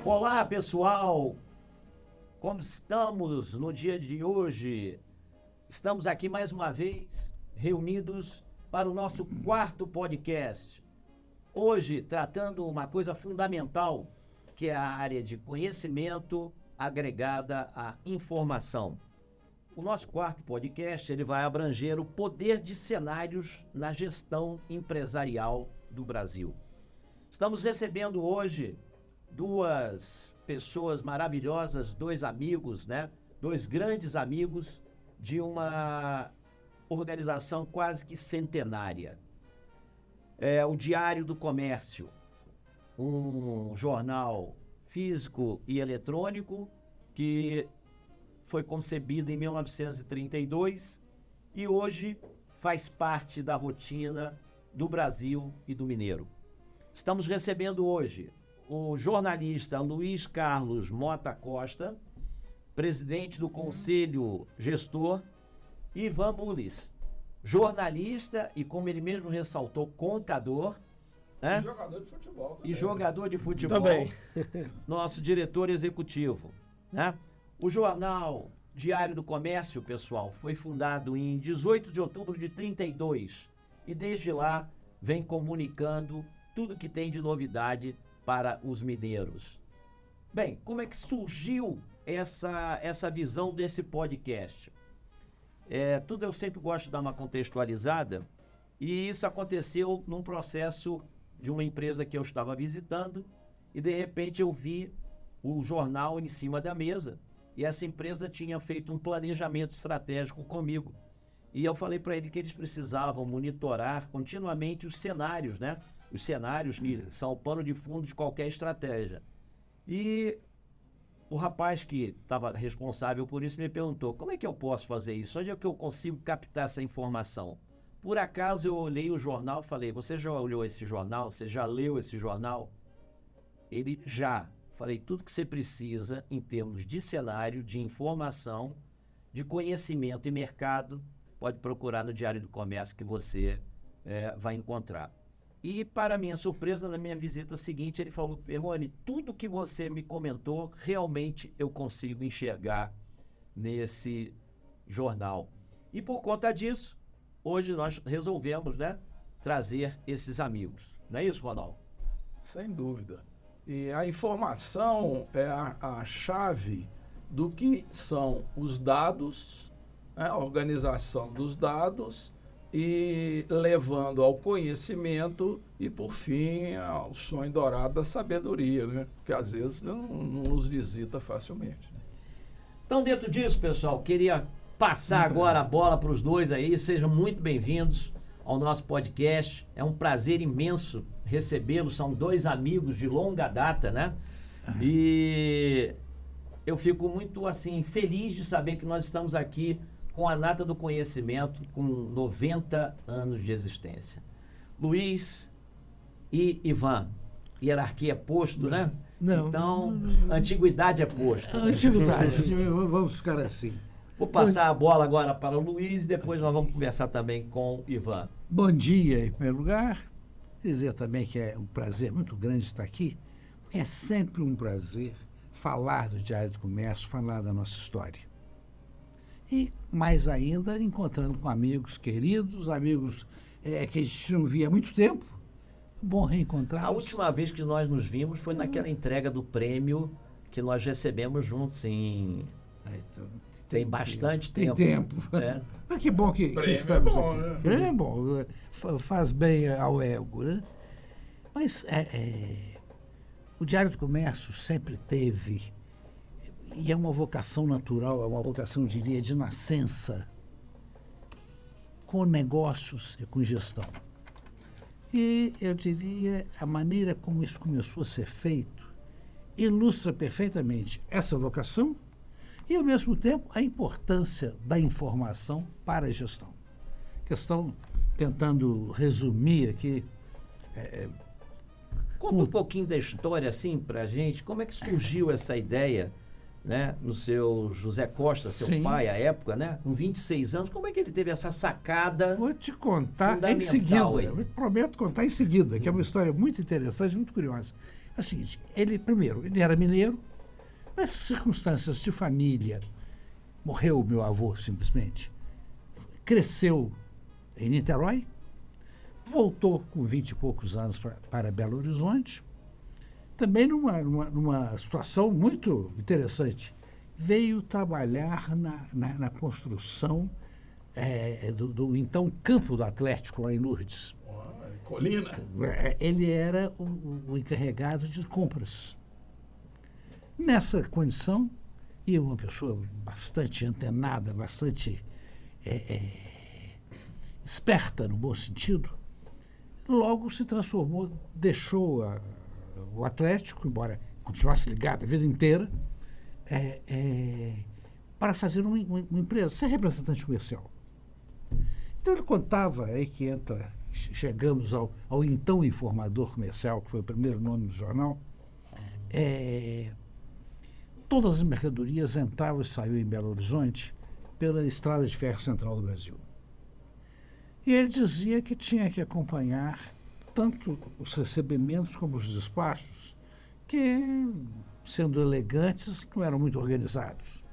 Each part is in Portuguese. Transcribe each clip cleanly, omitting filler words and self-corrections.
Olá, pessoal! Como estamos no dia de hoje? Estamos aqui mais uma vez reunidos para o nosso quarto podcast. Hoje, tratando uma coisa fundamental, que é a área de conhecimento agregada à informação. O nosso quarto podcast ele vai abranger o poder de cenários na gestão empresarial do Brasil. Estamos recebendo hoje duas pessoas maravilhosas, dois amigos, né? Dois grandes amigos de uma organização quase que centenária. É o Diário do Comércio, um jornal físico e eletrônico que foi concebido em 1932 e hoje faz parte da rotina do Brasil e do mineiro. Estamos recebendo hoje o jornalista Luiz Carlos Mota Costa, presidente do Conselho Gestor, e Ivan Mules, jornalista e, como ele mesmo ressaltou, contador, né? E jogador de futebol também. E jogador de futebol, também. Nosso diretor executivo, né? O jornal Diário do Comércio, pessoal, foi fundado em 18 de outubro de 32 e desde lá vem comunicando tudo que tem de novidade para os mineiros. Bem, como é que surgiu essa visão desse podcast? Tudo eu sempre gosto de dar uma contextualizada, e isso aconteceu num processo de uma empresa que eu estava visitando, e de repente eu vi o jornal em cima da mesa, e essa empresa tinha feito um planejamento estratégico comigo. E eu falei para ele que eles precisavam monitorar continuamente os cenários, né? Os cenários que são o pano de fundo de qualquer estratégia. E o rapaz que estava responsável por isso me perguntou: como é que eu posso fazer isso? Onde é que eu consigo captar essa informação? Por acaso eu olhei o jornal e falei: você já olhou esse jornal? Você já leu esse jornal? Ele já. Falei: tudo que você precisa em termos de cenário, de informação, de conhecimento e mercado, pode procurar no Diário do Comércio que você vai encontrar. E, para minha surpresa, na minha visita seguinte, ele falou: Perrone, tudo que você me comentou, realmente eu consigo enxergar nesse jornal. E, por conta disso, hoje nós resolvemos, né, trazer esses amigos. Não é isso, Ronaldo? Sem dúvida. E a informação é a chave do que são os dados, né, a organização dos dados, e levando ao conhecimento e, por fim, ao sonho dourado da sabedoria, né? Que às vezes não nos visita facilmente. Então, dentro disso, pessoal, queria passar agora a bola para os dois aí. Sejam muito bem-vindos ao nosso podcast. É um prazer imenso recebê-los. São dois amigos de longa data, né? E eu fico muito, assim, feliz de saber que nós estamos aqui com a nata do conhecimento, com 90 anos de existência. Luiz e Ivan, hierarquia é posto, né? Não. Então, antiguidade é posto. Antiguidade, vamos ficar assim. Vou passar a bola agora para o Luiz e depois nós vamos conversar também com o Ivan. Bom dia, em primeiro lugar. Dizer também que é um prazer muito grande estar aqui, porque é sempre um prazer falar do Diário do Comércio, falar da nossa história. E, mais ainda, encontrando com amigos queridos, amigos que a gente não via há muito tempo. Bom reencontrá-los. A última vez que nós nos vimos foi naquela entrega do prêmio que nós recebemos juntos em... Tem bastante tempo. Tem tempo. Né? Mas que bom que estamos aqui. Né? Prêmio é bom, faz bem ao ego, né? Mas o Diário do Comércio sempre teve... E é uma vocação natural, é uma vocação, diria, de nascença, com negócios e com gestão. E eu diria, a maneira como isso começou a ser feito ilustra perfeitamente essa vocação E, ao mesmo tempo, a importância da informação para a gestão. Questão, tentando resumir aqui. Conta um pouquinho da história, assim, pra gente. Como é que surgiu essa ideia, né? No seu José Costa, seu Sim. pai, à época, né? Com 26 anos, como é que ele teve essa sacada? Vou te contar em Fundamental, seguida. hein? Eu prometo contar em seguida, que é uma história muito interessante, muito curiosa. É o seguinte, ele era mineiro, mas circunstâncias de família. Morreu meu avô, simplesmente. Cresceu em Niterói, voltou com 20 e poucos anos para Belo Horizonte, também numa situação muito interessante. Veio trabalhar na construção do então campo do Atlético, lá em Lourdes. Colina. Ele era o encarregado de compras. Nessa condição, e uma pessoa bastante antenada, bastante esperta, no bom sentido, logo se transformou, deixou o Atlético, embora continuasse ligado a vida inteira, para fazer uma empresa, ser representante comercial. Então ele contava aí que chegamos ao então Informador Comercial, que foi o primeiro nome do jornal, todas as mercadorias entravam e saíam em Belo Horizonte pela Estrada de Ferro Central do Brasil. E ele dizia que tinha que acompanhar tanto os recebimentos como os despachos, que, sendo elegantes, não eram muito organizados.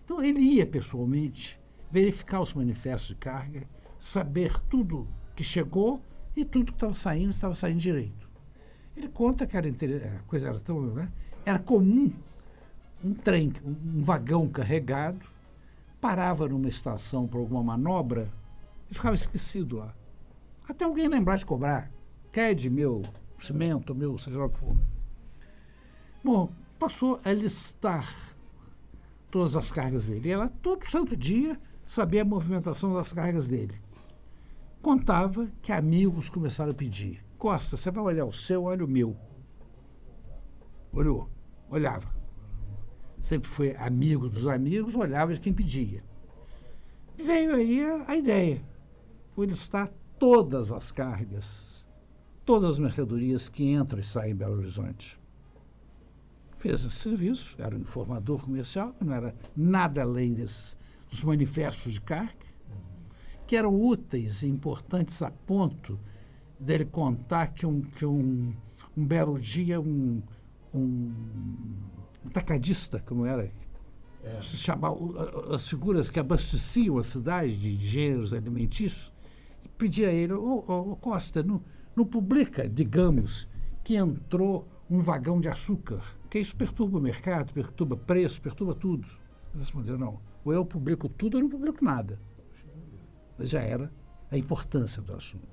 Então ele ia pessoalmente verificar os manifestos de carga, saber tudo que chegou e tudo que estava saindo direito. Ele conta que a coisa era tão, né? Era comum um trem, um vagão carregado, parava numa estação para alguma manobra e ficava esquecido lá. Até alguém lembrar de cobrar. CAD, meu cimento, meu, seja lá o que for. Bom, passou a listar todas as cargas dele. Ela, todo santo dia, sabia a movimentação das cargas dele. Contava que amigos começaram a pedir. Costa, você vai olhar o seu, olha o meu. Olhava. Sempre foi amigo dos amigos, olhava de quem pedia. Veio aí a ideia. Foi listar todas as cargas, todas as mercadorias que entram e saem em Belo Horizonte. Fez esse serviço, era um informador comercial, não era nada além dos manifestos de carga, que eram úteis e importantes a ponto dele contar que um belo dia um atacadista, como era, se chamava, as figuras que abasteciam a cidade de gêneros alimentícios, pedia a ele, Costa, não publica, digamos, que entrou um vagão de açúcar, porque isso perturba o mercado, perturba preço, perturba tudo. Ele respondeu, não, ou eu publico tudo ou eu não publico nada. Mas já era a importância do assunto.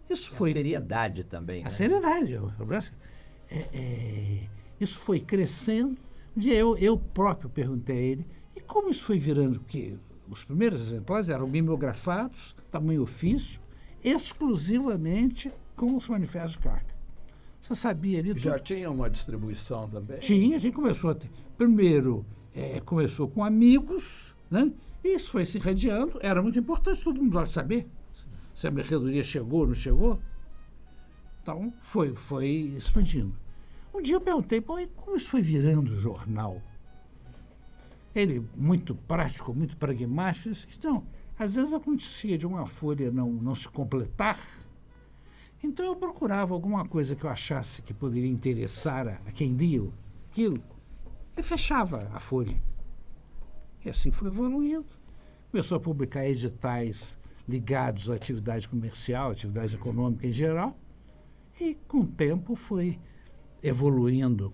Isso foi... A seriedade também. A seriedade. Isso foi crescendo. Um dia eu próprio perguntei a ele, e como isso foi virando? Porque os primeiros exemplares eram mimeografados, tamanho ofício, exclusivamente com os manifestos de carga. Você sabia ali... Já tinha uma distribuição também? Tinha, a gente começou a ter. Primeiro, começou com amigos, né? E isso foi se irradiando. Era muito importante, todo mundo pode saber se a mercadoria chegou ou não chegou. Então, foi expandindo. Um dia eu perguntei, como isso foi virando jornal? Ele, muito prático, muito pragmático, disse, então, às vezes acontecia de uma folha não se completar, então eu procurava alguma coisa que eu achasse que poderia interessar a quem lia aquilo, e fechava a folha. E assim foi evoluindo. Começou a publicar editais ligados à atividade comercial, atividade econômica em geral, e com o tempo foi evoluindo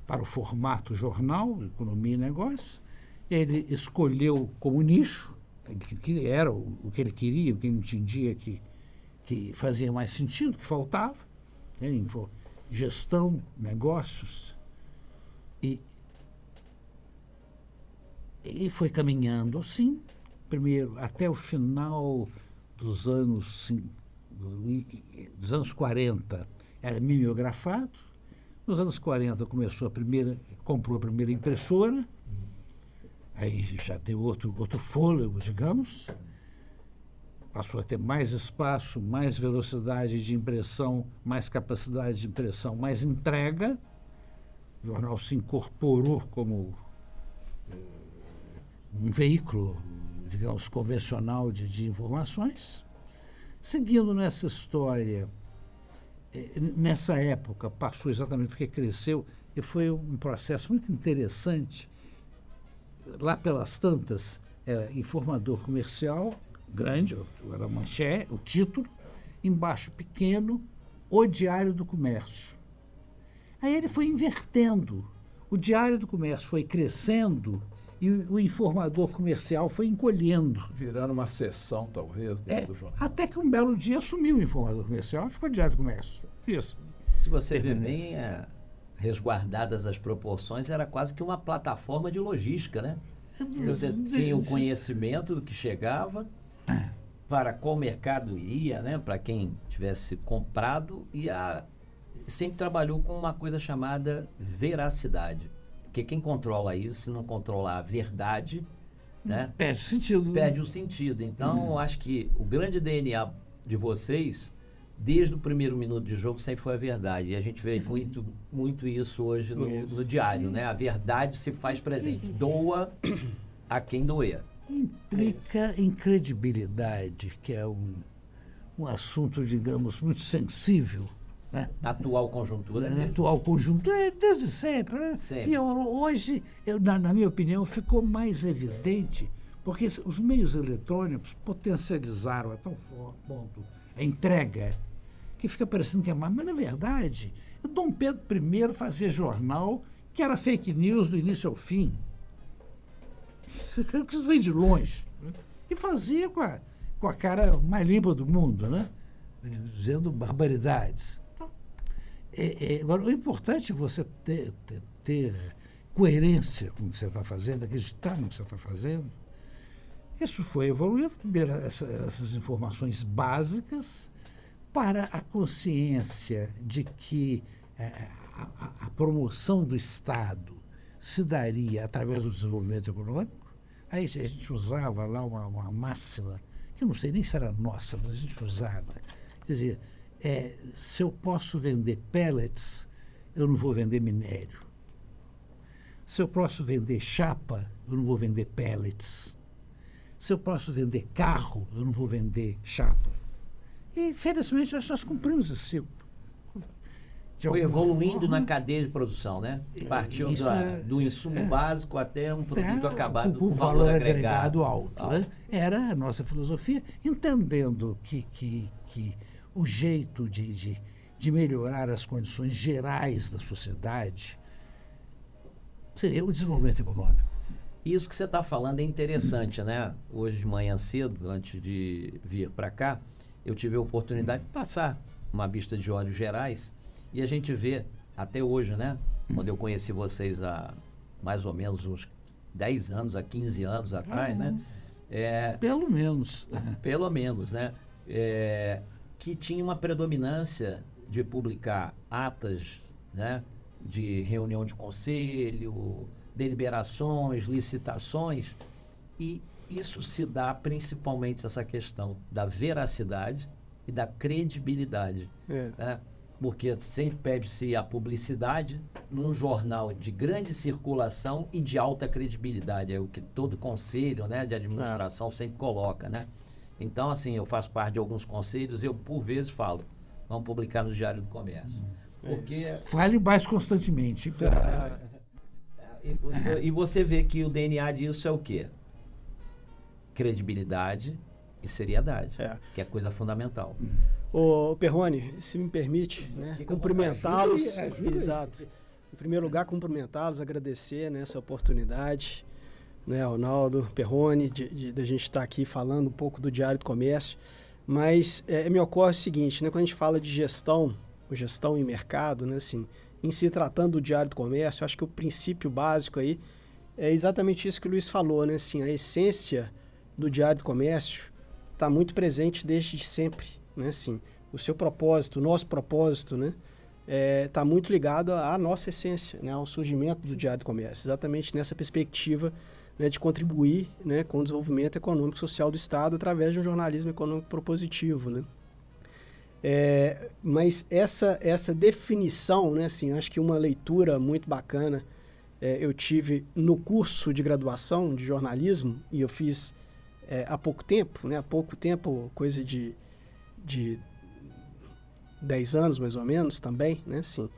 para o formato jornal, economia e negócio. Ele escolheu como nicho, que era o que ele queria, o que ele entendia que fazia mais sentido, que faltava, né? Gestão, negócios, e foi caminhando assim, primeiro até o final dos anos 40 era mimeografado. Nos anos 40 comprou a primeira impressora aí já deu outro fôlego, digamos, passou a ter mais espaço, mais velocidade de impressão, mais capacidade de impressão, mais entrega. O jornal se incorporou como um veículo, digamos, convencional de informações. Seguindo nessa história, nessa época, passou exatamente porque cresceu, e foi um processo muito interessante. Lá pelas tantas, era informador comercial, grande, era a manchete, o título, embaixo pequeno, o Diário do Comércio. Aí ele foi invertendo. O Diário do Comércio foi crescendo e o informador comercial foi encolhendo. Virando uma seção, talvez, dentro do jornal. Até que um belo dia assumiu o informador comercial e ficou Diário do Comércio. Isso. Se você ver bem, resguardadas as proporções, era quase que uma plataforma de logística, né? Você tinha o conhecimento do que chegava, para qual mercado ia, né? Para quem tivesse comprado, e sempre trabalhou com uma coisa chamada veracidade. Porque quem controla isso, se não controlar a verdade, né? Perde o sentido. Perde o sentido. Então, eu acho que o grande DNA de vocês, desde o primeiro minuto de jogo, sempre foi a verdade. E a gente vê muito isso hoje no diário, né? A verdade se faz presente. Doa a quem doer. Implica em credibilidade, que é um assunto, digamos, muito sensível. Né? Na atual conjuntura, Na né? atual conjuntura, desde sempre. Né? Sempre. E hoje, na minha opinião, ficou mais evidente, porque os meios eletrônicos potencializaram a tal ponto a entrega, que fica parecendo que é mais. Mas, na verdade, o Dom Pedro I fazia jornal que era fake news do início ao fim. Isso vem de longe. Né? E fazia com a cara mais limpa do mundo, né? Dizendo barbaridades. Agora, o importante é você ter coerência com o que você está fazendo, acreditar no que você está fazendo. Isso foi evoluindo, primeiro essas informações básicas, para a consciência de que a promoção do Estado se daria através do desenvolvimento econômico. Aí a gente usava lá uma máxima, que eu não sei nem se era nossa, mas a gente usava. Quer dizer, se eu posso vender pellets, eu não vou vender minério. Se eu posso vender chapa, eu não vou vender pellets. Se eu posso vender carro, eu não vou vender chapa. E, felizmente, nós cumprimos esse ciclo. Foi evoluindo na cadeia de produção, né? Partiu do insumo básico até um produto acabado com valor agregado alto. Né? Era a nossa filosofia, entendendo que o jeito de melhorar as condições gerais da sociedade seria o desenvolvimento econômico. Isso que você está falando é interessante, né? Hoje de manhã cedo, antes de vir para cá, eu tive a oportunidade de passar uma vista de olhos gerais e a gente vê, até hoje, né? Quando eu conheci vocês há mais ou menos uns 10 anos, há 15 anos atrás, né? Pelo menos. Pelo menos, né? Que tinha uma predominância de publicar atas, né? De reunião de conselho, deliberações, licitações, e isso se dá principalmente essa questão da veracidade e da credibilidade. Né? Porque sempre pede-se a publicidade num jornal de grande circulação e de alta credibilidade, é o que todo conselho, né, de administração sempre coloca, né? Então, assim, eu faço parte de alguns conselhos, eu por vezes falo, vamos publicar no Diário do Comércio. Porque... Fale mais constantemente. E você vê que o DNA disso é o quê? Credibilidade e seriedade, que é coisa fundamental. Ô Perrone, se me permite, né, cumprimentá-los. Exato. Em primeiro lugar, cumprimentá-los, agradecer, né, essa oportunidade, né, Ronaldo, Perrone, de a gente estar aqui falando um pouco do Diário do Comércio. Mas me ocorre o seguinte, né, quando a gente fala de gestão em mercado, né, assim, em se tratando do Diário do Comércio, eu acho que o princípio básico aí é exatamente isso que o Luiz falou, né, assim, a essência do Diário do Comércio está muito presente desde sempre, né, assim, o seu propósito, o nosso propósito, né, está muito ligado à nossa essência, né, ao surgimento do Diário do Comércio, exatamente nessa perspectiva né, de contribuir, né, com o desenvolvimento econômico e social do Estado através de um jornalismo econômico propositivo, né? Mas essa definição, né, assim, acho que uma leitura muito bacana eu tive no curso de graduação de jornalismo, e eu fiz há pouco tempo, né, coisa de 10 anos mais ou menos também, né, assim,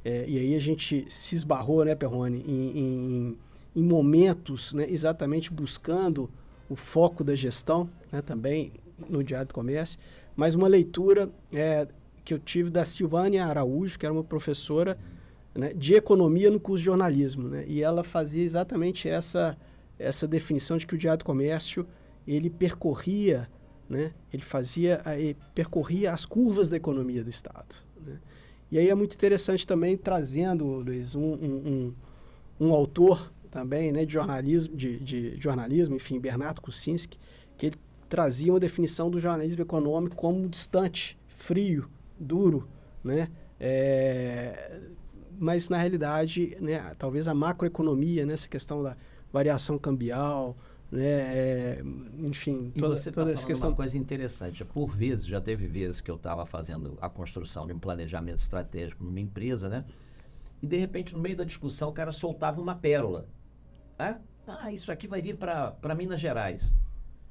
e aí a gente se esbarrou, né, Perrone, em momentos, né, exatamente buscando o foco da gestão, né, também no Diário do Comércio, mas uma leitura que eu tive da Silvânia Araújo, que era uma professora, né, de economia no curso de jornalismo, né, e ela fazia exatamente essa definição de que o Diário do Comércio ele percorria, né, percorria as curvas da economia do Estado, né. E aí é muito interessante também trazendo, Luiz, um autor também, né, de jornalismo, enfim, Bernardo Kucinski, que ele trazia uma definição do jornalismo econômico como distante, frio, duro, né? Mas, na realidade, né, talvez a macroeconomia, né, essa questão da variação cambial, né, enfim, toda essa questão. Uma coisa interessante, por vezes, já teve vezes que eu estava fazendo a construção de um planejamento estratégico numa empresa, né? E, de repente, no meio da discussão, o cara soltava uma pérola. Isso aqui vai vir para Minas Gerais.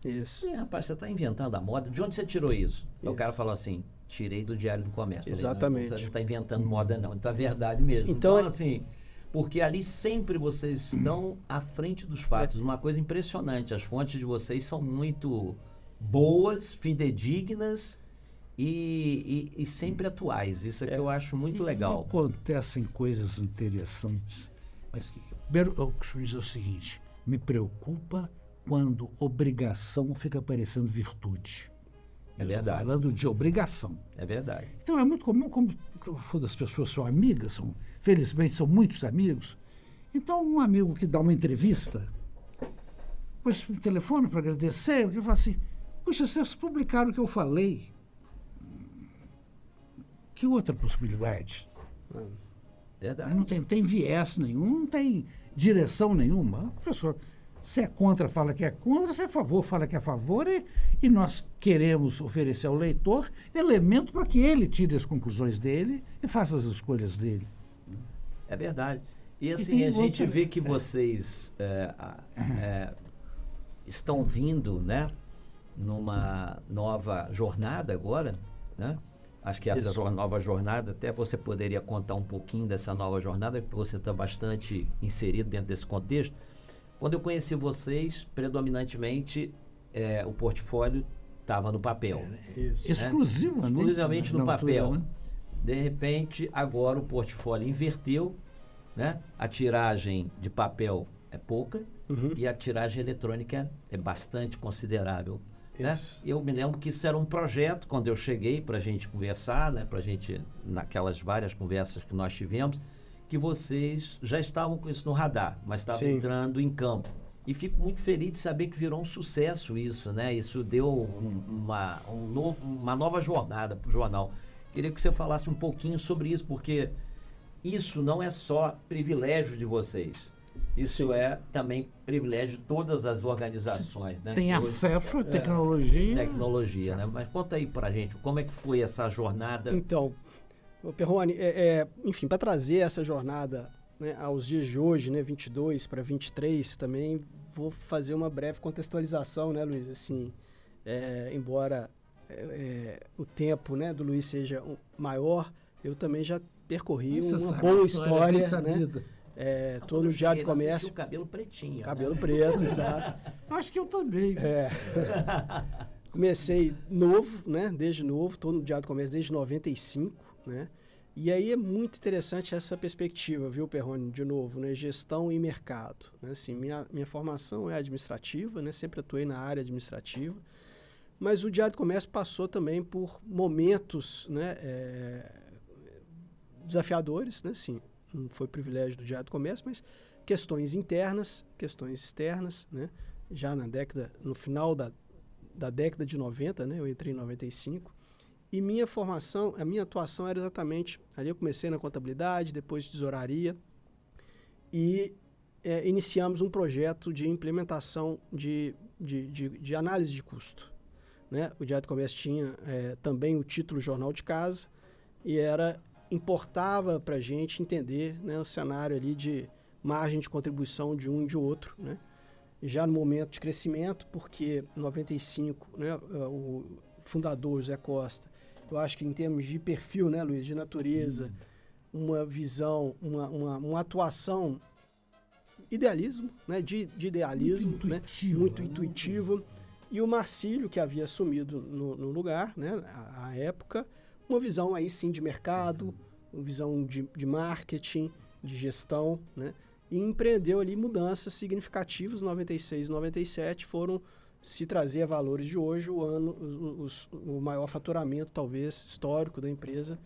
Isso. Rapaz, você está inventando a moda. De onde você tirou isso? O cara falou assim, tirei do Diário do Comércio. Exatamente. Falei, você não está inventando moda, não. Então é verdade mesmo. Então, assim, porque ali sempre vocês estão à frente dos fatos. Uma coisa impressionante, as fontes de vocês são muito boas, fidedignas e sempre atuais. Isso é que eu acho muito legal. Acontecem coisas interessantes, mas primeiro eu costumo dizer o seguinte, me preocupa quando obrigação fica parecendo virtude. É verdade. Falando de obrigação. É verdade. Então é muito comum, como as pessoas são amigas, felizmente são muitos amigos, então um amigo que dá uma entrevista, depois me telefona para agradecer, eu falo assim, puxa, vocês publicaram o que eu falei. Que outra possibilidade? Verdade. Não tem viés nenhum, não tem direção nenhuma. A pessoa, se é contra, fala que é contra, se é a favor, fala que é a favor, e nós queremos oferecer ao leitor elemento para que ele tire as conclusões dele e faça as escolhas dele. É verdade. E assim, a gente vê que vocês estão vindo, né, numa nova jornada agora, né? Acho que essa nova jornada, até você poderia contar um pouquinho dessa nova jornada, porque você está bastante inserido dentro desse contexto. Quando eu conheci vocês, predominantemente, o portfólio estava no papel. Isso. Exclusivamente no papel. Altura, né? De repente, agora o portfólio inverteu, né? A tiragem de papel é pouca e a tiragem eletrônica é bastante considerável. Né? Eu me lembro que isso era um projeto, quando eu cheguei para a gente conversar, né? Para a gente, naquelas várias conversas que nós tivemos, que vocês já estavam com isso no radar, mas estavam entrando em campo. E fico muito feliz de saber que virou um sucesso isso, né? Isso deu uma nova jornada para o jornal. Queria que você falasse um pouquinho sobre isso, porque isso não é só privilégio de vocês. Isso é também privilégio de todas as organizações, né? Tem acesso à tecnologia. Tecnologia, né? Mas conta aí pra gente, como é que foi essa jornada? Então, Perrone, enfim, para trazer essa jornada, né, aos dias de hoje, né, 22 para 23, também vou fazer uma breve contextualização, né, Luiz? Assim, embora o tempo, né, do Luiz seja maior, eu também já percorri uma boa história, né? Tô no Diário do Comércio. O cabelo pretinho. Cabelo preto, exato. Acho que eu também. Comecei novo, né? Desde novo, estou no Diário do Comércio desde 95, né? E aí é muito interessante essa perspectiva, viu, Perrone? De novo, né? Gestão e mercado. Né? Assim, minha formação é administrativa, né? Sempre atuei na área administrativa. Mas o Diário do Comércio passou também por momentos, né? Desafiadores, né? Assim, não foi privilégio do Diário do Comércio, mas questões internas, questões externas, né? Já no final da década de 90, né? Eu entrei em 95, e a minha atuação era exatamente, ali eu comecei na contabilidade, depois tesouraria, e iniciamos um projeto de implementação de análise de custo, né? O Diário do Comércio tinha também o título Jornal de Casa e importava para a gente entender, né, o cenário ali de margem de contribuição de um e de outro, né? Já no momento de crescimento, porque em 95, né, o fundador José Costa, eu acho que em termos de perfil, né, Luiz, de natureza, uma visão, uma atuação, idealismo, né, de idealismo, muito intuitivo. E o Marcílio, que havia assumido no lugar, né, à época, uma visão aí sim de mercado, uma visão de marketing, de gestão, né, e empreendeu ali mudanças significativas. 96 e 97 foram se trazer a valores de hoje, o maior faturamento talvez histórico da empresa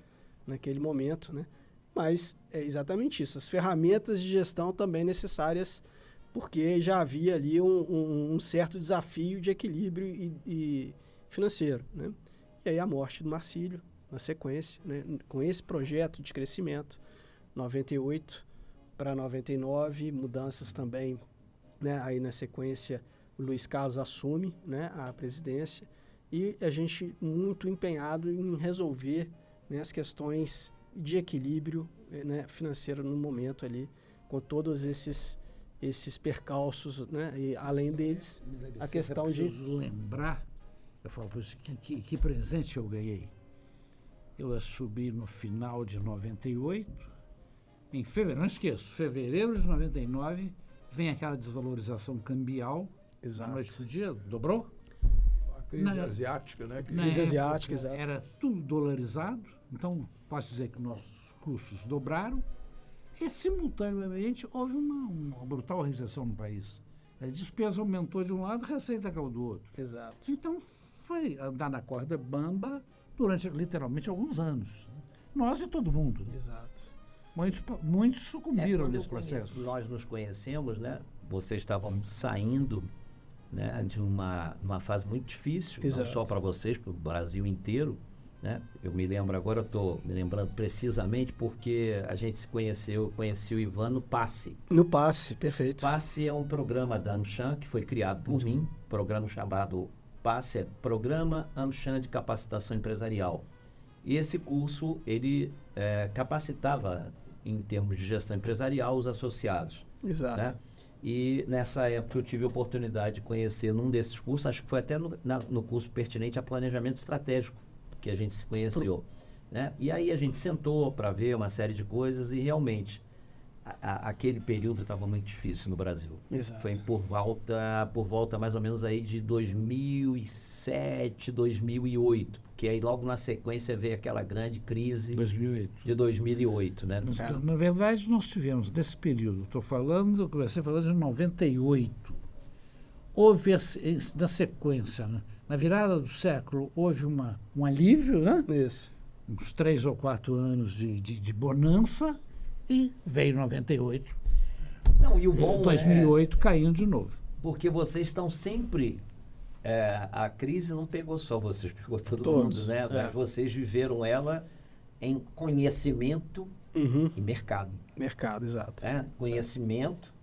naquele momento, né? Mas é exatamente isso, as ferramentas de gestão também necessárias, porque já havia ali um certo desafio de equilíbrio e financeiro, né? E aí a morte do Marcílio, na sequência, né? Com esse projeto de crescimento, 98 para 99, mudanças também, né? Aí na sequência o Luiz Carlos assume, né, a presidência, e a gente muito empenhado em resolver, né, as questões de equilíbrio, né, financeiro no momento ali, com todos esses percalços, né, e além deles, a questão de... lembrar, eu falo por isso, que presente eu ganhei. Eu assumi no final de 98, em fevereiro, não esqueço, fevereiro de 99, vem aquela desvalorização cambial. Exato. Na noite do dia, dobrou? A crise asiática, né? Crise asiática, exato. Era tudo dolarizado, então posso dizer que nossos custos dobraram e, simultaneamente, houve uma brutal recessão no país. A despesa aumentou de um lado, a receita caiu do outro. Exato. Então, foi andar na corda bamba durante, literalmente, alguns anos. Nós e todo mundo. Exato. Muitos sucumbiram nesse processo. Nós nos conhecemos, né? Vocês estavam saindo, né, de uma fase muito difícil, Exato. Não só para vocês, para o Brasil inteiro, né? Eu me lembro agora, eu estou me lembrando precisamente porque a gente se conheceu, eu conheci o Ivan no Passe. No Passe, perfeito. Passe é um programa da AmCham que foi criado por mim, programa chamado Passe, é Programa AmCham de Capacitação Empresarial. E esse curso, ele capacitava, em termos de gestão empresarial, os associados. Exato. Né? E nessa época eu tive a oportunidade de conhecer num desses cursos, acho que foi até no curso pertinente a planejamento estratégico, que a gente se conheceu. Né? E aí a gente sentou para ver uma série de coisas e realmente aquele período estava muito difícil no Brasil. Exato. Foi por volta mais ou menos aí de 2007, 2008, porque aí logo na sequência veio aquela grande crise 2008. de 2008, né? Mas, na verdade, nós tivemos, nesse período, comecei falando de 98, houve, na sequência, né? Na virada do século, houve um alívio, né? Isso. Uns 3 ou 4 anos de bonança, e veio 98. Não, e o bom 2008 caindo de novo. Porque vocês estão sempre... a crise não pegou só vocês, pegou todo Todos, mundo, né? Mas vocês viveram ela em conhecimento e mercado. Mercado, exato. Conhecimento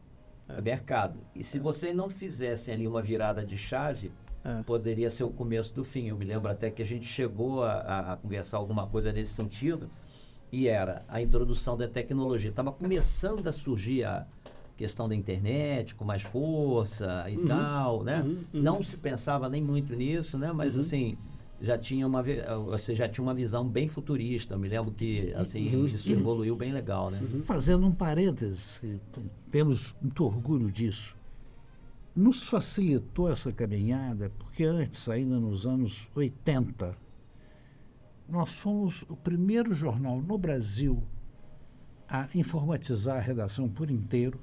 e mercado. E se vocês não fizessem ali uma virada de chave, poderia ser o começo do fim. Eu me lembro até que a gente chegou a conversar alguma coisa nesse sentido, e era a introdução da tecnologia. Estava começando a surgir a questão da internet com mais força e tal, né? Não se pensava nem muito nisso, né? Mas assim, você já tinha uma visão bem futurista. Eu me lembro que assim, isso evoluiu bem legal, né? Fazendo um parênteses, temos muito orgulho disso. Nos facilitou essa caminhada, porque antes, ainda nos anos 80, nós fomos o primeiro jornal no Brasil a informatizar a redação por inteiro,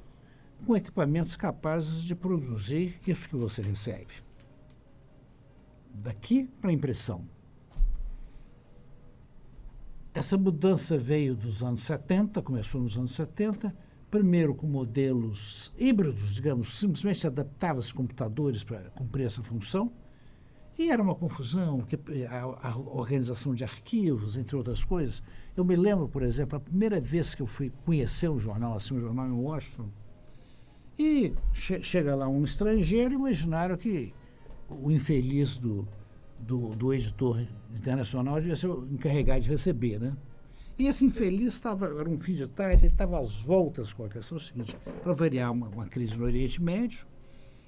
com equipamentos capazes de produzir isso que você recebe. Daqui para a impressão. Essa mudança veio dos anos 70, começou nos anos 70, primeiro com modelos híbridos, digamos, simplesmente adaptava-se computadores para cumprir essa função, e era uma confusão, a organização de arquivos, entre outras coisas. Eu me lembro, por exemplo, a primeira vez que eu fui conhecer um jornal, assim, um jornal em Washington, E chega lá um estrangeiro e imaginaram que o infeliz do editor internacional devia ser o encarregado de receber, né? E esse infeliz era um fim de tarde, ele estava às voltas com a questão seguinte, para variar uma crise no Oriente Médio.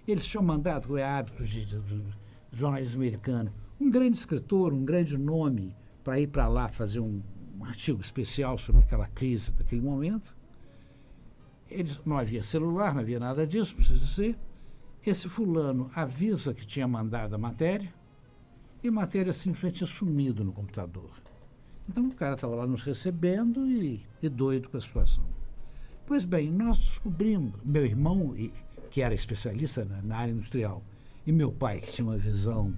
Eles tinham mandado, com hábitos do jornalismo americano, um grande escritor, um grande nome, para ir para lá fazer um artigo especial sobre aquela crise daquele momento. Não havia celular, não havia nada disso, preciso dizer. Esse fulano avisa que tinha mandado a matéria e a matéria simplesmente tinha sumido no computador. Então o cara estava lá nos recebendo e doido com a situação. Pois bem, nós descobrimos, meu irmão, que era especialista na área industrial, e meu pai, que tinha uma visão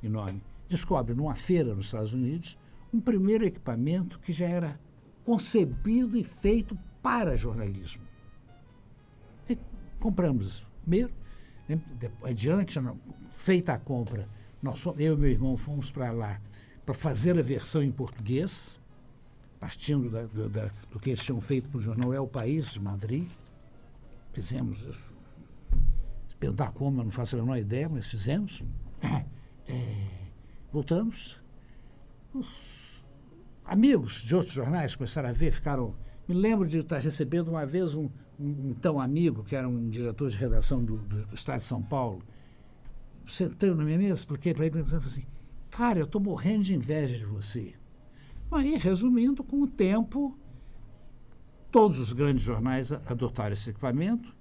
enorme, descobre numa feira nos Estados Unidos um primeiro equipamento que já era concebido e feito para jornalismo. E compramos primeiro, né, adiante, feita a compra, eu e meu irmão fomos para lá para fazer a versão em português, partindo do que eles tinham feito para o jornal El País, de Madrid. Fizemos isso. Se perguntar como, eu não faço a menor ideia, mas fizemos. Voltamos. Os amigos de outros jornais começaram a ver, ficaram... Me lembro de estar recebendo uma vez um tão amigo, que era um diretor de redação do Estado de São Paulo. Sentei na minha mesa, expliquei para ele, e falei assim, cara, eu estou morrendo de inveja de você. Aí, resumindo, com o tempo, todos os grandes jornais adotaram esse equipamento,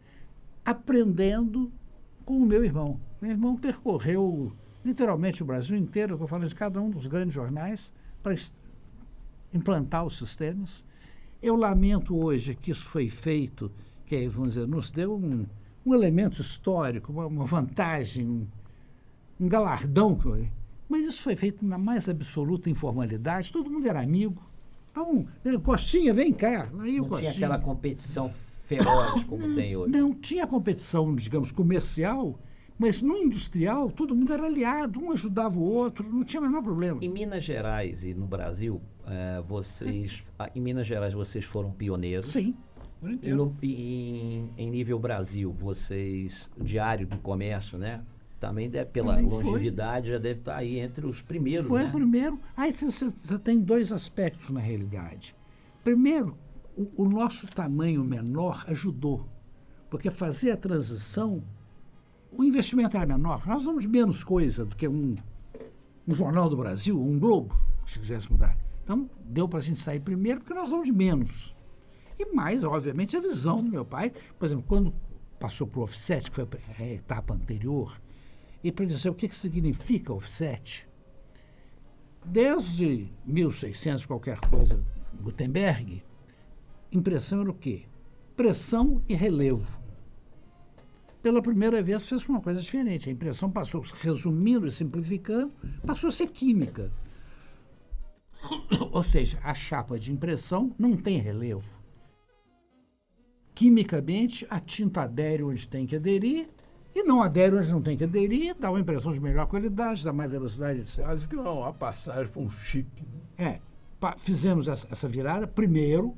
aprendendo com o meu irmão. Meu irmão percorreu literalmente o Brasil inteiro, eu estou falando de cada um dos grandes jornais, para implantar os sistemas. Eu lamento hoje que isso foi feito, que, vamos dizer, nos deu um elemento histórico, uma vantagem, um galardão, mas isso foi feito na mais absoluta informalidade, todo mundo era amigo. Então, Costinha, vem cá. Aí não tinha aquela competição feroz como tem hoje. Não tinha competição, digamos, comercial, mas no industrial todo mundo era aliado, um ajudava o outro, não tinha o menor problema. Em Minas Gerais e no Brasil, em Minas Gerais vocês foram pioneiros. Sim. Em nível Brasil, o Diário do Comércio, né? Também pela também longevidade, já deve estar aí entre os primeiros, Foi né? o primeiro. Aí você tem dois aspectos na realidade. Primeiro, o nosso tamanho menor ajudou, porque fazer a transição, o investimento era menor. Nós vamos menos coisa do que um Jornal do Brasil, um Globo, se quisesse mudar. Então, deu para a gente sair primeiro, porque nós vamos de menos. E mais, obviamente, a visão do meu pai. Por exemplo, quando passou para o offset, que foi a etapa anterior, e para dizer o que significa offset, desde 1600 qualquer coisa, Gutenberg, impressão era o quê? Pressão e relevo. Pela primeira vez fez uma coisa diferente. A impressão passou, resumindo e simplificando, passou a ser química. Ou seja, a chapa de impressão não tem relevo. Quimicamente, a tinta adere onde tem que aderir, e não adere onde não tem que aderir, dá uma impressão de melhor qualidade, dá mais velocidade, etc. Quase que uma passagem para um chip. Né? Fizemos essa virada. Primeiro,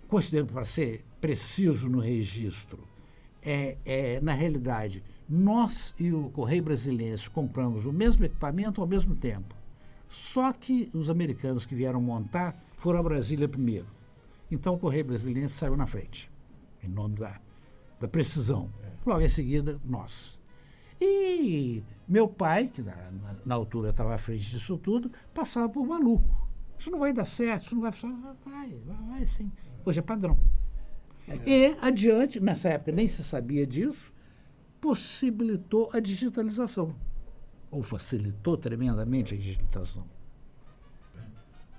considerando para ser preciso no registro, na realidade, nós e o Correio Brasiliense compramos o mesmo equipamento ao mesmo tempo. Só que os americanos que vieram montar foram a Brasília primeiro. Então o Correio Brasiliense saiu na frente, em nome da precisão. Logo em seguida, nós. E meu pai, que na altura estava à frente disso tudo, passava por maluco. Isso não vai dar certo, isso não vai funcionar. Vai sim. Hoje é padrão. E adiante, nessa época nem se sabia disso, possibilitou a digitalização. Ou facilitou tremendamente a digitalização.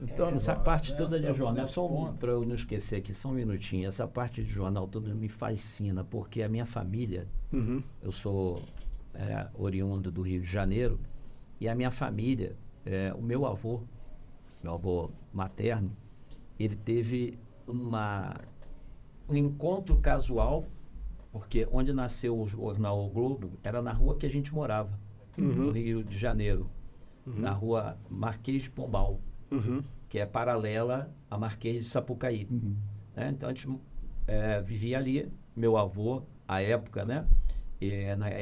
Então, essa parte toda de jornal, só para eu não esquecer aqui, só um minutinho, essa parte de jornal toda me fascina, porque a minha família, eu sou oriundo do Rio de Janeiro, e a minha família, o meu avô materno, ele teve um encontro casual, porque onde nasceu o jornal O Globo era na rua que a gente morava, no Rio de Janeiro, na rua Marquês de Pombal. Que é paralela a Marquês de Sapucaí. Então, a gente vivia ali, meu avô, à época, né?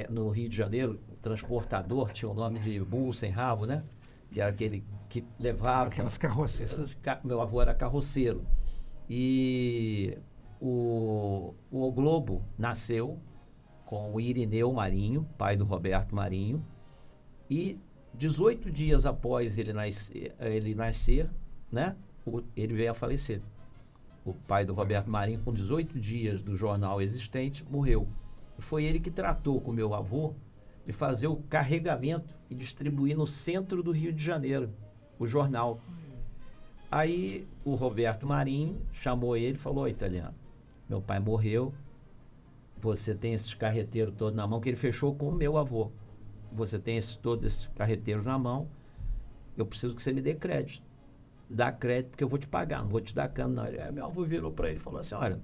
No Rio de Janeiro, o transportador tinha o nome de burro sem rabo, né? Que era aquele que levava... Aquelas carroças. Meu avô era carroceiro. E o Globo nasceu com o Irineu Marinho, pai do Roberto Marinho, e 18 dias após ele nascer, né? Ele veio a falecer. O pai do Roberto Marinho, com 18 dias do jornal existente, morreu. Foi ele que tratou com meu avô de fazer o carregamento e distribuir no centro do Rio de Janeiro o jornal. Aí o Roberto Marinho chamou ele e falou: italiano, meu pai morreu, você tem esses carreteiros todos na mão, que ele fechou com o meu avô. Você tem todos esses carreteiros na mão, eu preciso que você me dê crédito. Dá crédito porque eu vou te pagar, não vou te dar cano, não. Aí meu avô virou para ele e falou assim: olha,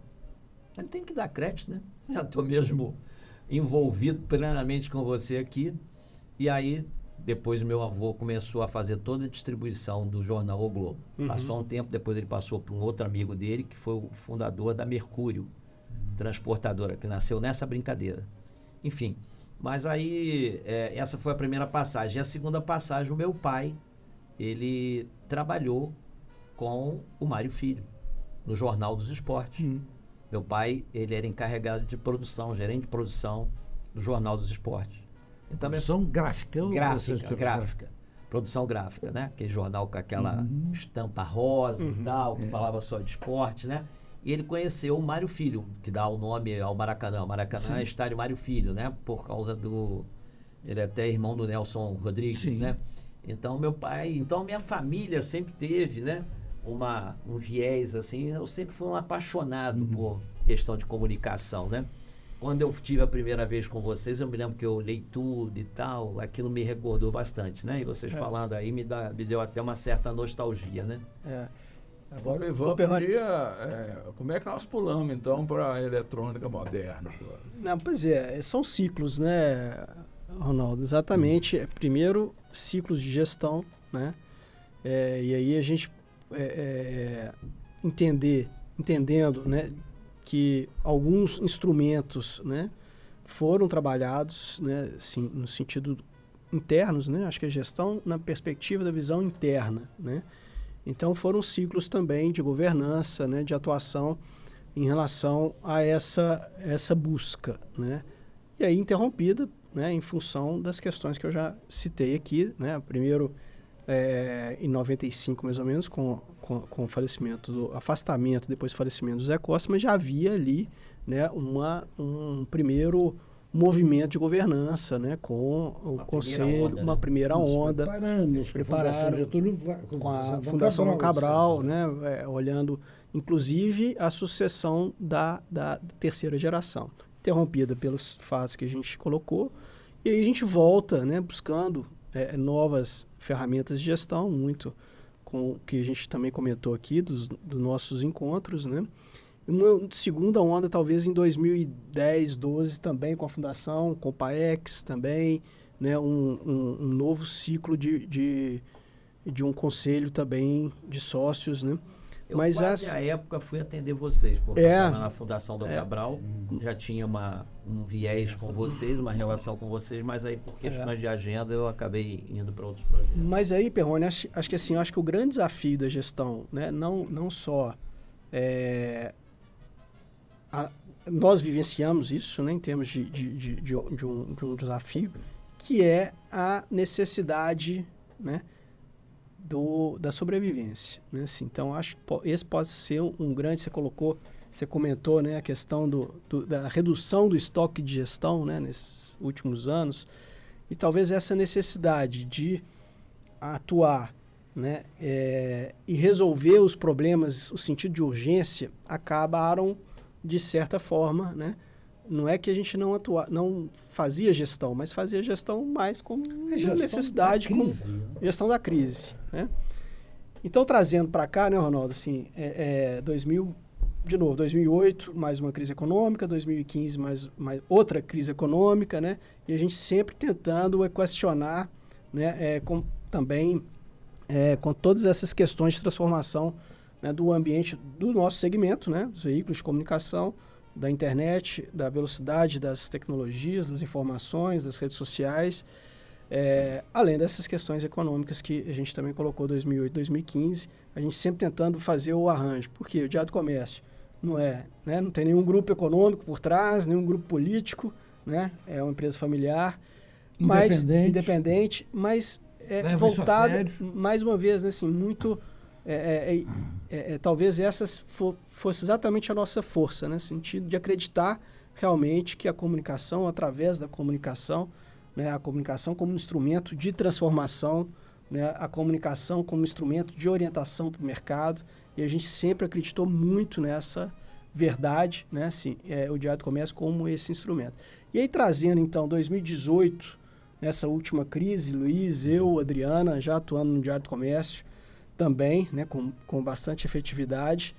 não tem que dar crédito, né? Eu estou mesmo envolvido plenamente com você aqui. E aí, depois meu avô começou a fazer toda a distribuição do jornal O Globo. Passou um tempo, depois ele passou para um outro amigo dele, que foi o fundador da Mercúrio, transportadora, que nasceu nessa brincadeira. Enfim, mas aí essa foi a primeira passagem. E a segunda passagem, o meu pai, ele trabalhou com o Mário Filho, no Jornal dos Esportes. Meu pai, ele era encarregado de produção, gerente de produção do Jornal dos Esportes. Então, produção gráfica? Gráfica. Produção gráfica, né? Aquele jornal com aquela estampa rosa e tal, que falava só de esporte, né? E ele conheceu o Mário Filho, que dá o nome ao Maracanã. Maracanã é estádio Mário Filho, né? Por causa do... Ele é até irmão do Nelson Rodrigues, né? Então, meu pai... Então, minha família sempre teve, né? Um viés, assim. Eu sempre fui um apaixonado por questão de comunicação, né? Quando eu tive a primeira vez com vocês, eu me lembro que eu olhei tudo e tal. Aquilo me recordou bastante, né? E vocês falando aí me deu até uma certa nostalgia, né? Agora, Ivan, como é que nós pulamos, então, para a eletrônica moderna? Não, pois são ciclos, né, Ronaldo? Exatamente. Primeiro, ciclos de gestão, né? E aí a gente entendendo, né, que alguns instrumentos, né, foram trabalhados, né, assim, no sentido internos, né? Acho que a gestão na perspectiva da visão interna, né? Então foram ciclos também de governança, né, de atuação em relação a essa busca, né? E aí interrompida, né, em função das questões que eu já citei aqui, né? Primeiro, em 95 mais ou menos, com o falecimento, do afastamento, depois do falecimento do Zé Costa, mas já havia ali, né, um primeiro movimento de governança, né, com o Conselho, uma primeira onda. Preparamos com a Fundação Cabral, né, olhando, inclusive, a sucessão da terceira geração, interrompida pelos fatos que a gente colocou, e aí a gente volta, né, buscando novas ferramentas de gestão, muito com o que a gente também comentou aqui dos nossos encontros, né? Uma segunda onda, talvez em 2010, 12 também, com a Fundação, com o PAEX também, né? Um novo ciclo de um conselho também de sócios, né? Eu quase, à época, fui atender vocês, porque estava na Fundação do Cabral, já tinha um viés com vocês, uma relação com vocês, mas aí, por questões de agenda, eu acabei indo para outros projetos. Mas aí, Perrone, acho que assim, acho que o grande desafio da gestão, né, não só... nós vivenciamos isso, né, em termos de um desafio, que é a necessidade, né, da sobrevivência, né? Assim, então, acho que esse pode ser um grande... Você comentou, né, a questão da redução do estoque de gestão, né, nesses últimos anos, e talvez essa necessidade de atuar, né, e resolver os problemas, o sentido de urgência, acabaram, de certa forma, né? Não é que a gente não fazia gestão, mas fazia gestão mais como necessidade, como gestão da crise, né? Então, trazendo para cá, né, Ronaldo, assim, 2008, mais uma crise econômica, 2015, mais outra crise econômica, né? E a gente sempre tentando questionar, né, também com todas essas questões de transformação, né, do ambiente do nosso segmento, né, dos veículos de comunicação, da internet, da velocidade das tecnologias, das informações, das redes sociais, além dessas questões econômicas que a gente também colocou 2008, 2015, a gente sempre tentando fazer o arranjo. Porque o Diário do Comércio não tem nenhum grupo econômico por trás, nenhum grupo político, né? É uma empresa familiar, independente, mas voltada, mais uma vez, né, assim, muito... talvez essa fosse exatamente a nossa força, né, no sentido de acreditar realmente que a comunicação, através da comunicação, né, a comunicação como instrumento de transformação, né, a comunicação como instrumento de orientação para o mercado, e a gente sempre acreditou muito nessa verdade, né, assim, o Diário do Comércio como esse instrumento. E aí, trazendo, então, 2018, nessa última crise, Luiz, eu, Adriana, já atuando no Diário do Comércio, também, né, com bastante efetividade.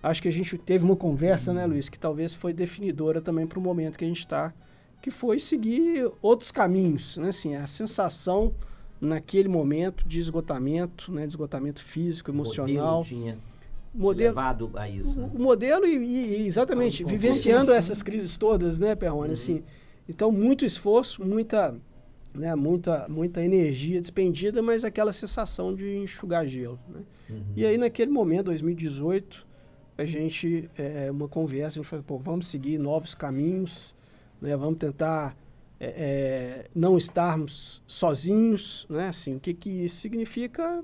Acho que a gente teve uma conversa, né, Luiz, que talvez foi definidora também para o momento que a gente está, que foi seguir outros caminhos, né, assim, a sensação naquele momento de esgotamento, né, de esgotamento físico, emocional. O modelo tinha levado a isso. Né? O modelo e exatamente, vivenciando essas crises todas, né, Perrone, assim. Então, muito esforço, muita energia despendida, mas aquela sensação de enxugar gelo. Né? E aí, naquele momento, 2018, a gente, uma conversa, a gente falou, vamos seguir novos caminhos, né? Vamos tentar não estarmos sozinhos, né? Assim, o que isso significa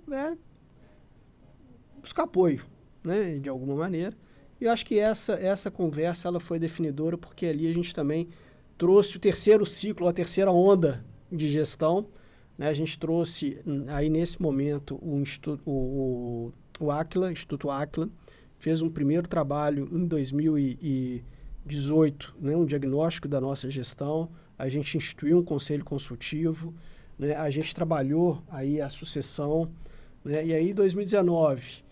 buscar apoio, né? De alguma maneira. E eu acho que essa conversa ela foi definidora, porque ali a gente também trouxe o terceiro ciclo, a terceira onda de gestão, né? A gente trouxe aí nesse momento o Instituto Aquila, fez um primeiro trabalho em 2018, né? Um diagnóstico da nossa gestão, a gente instituiu um conselho consultivo, né? A gente trabalhou aí a sucessão, né? E aí em 2019,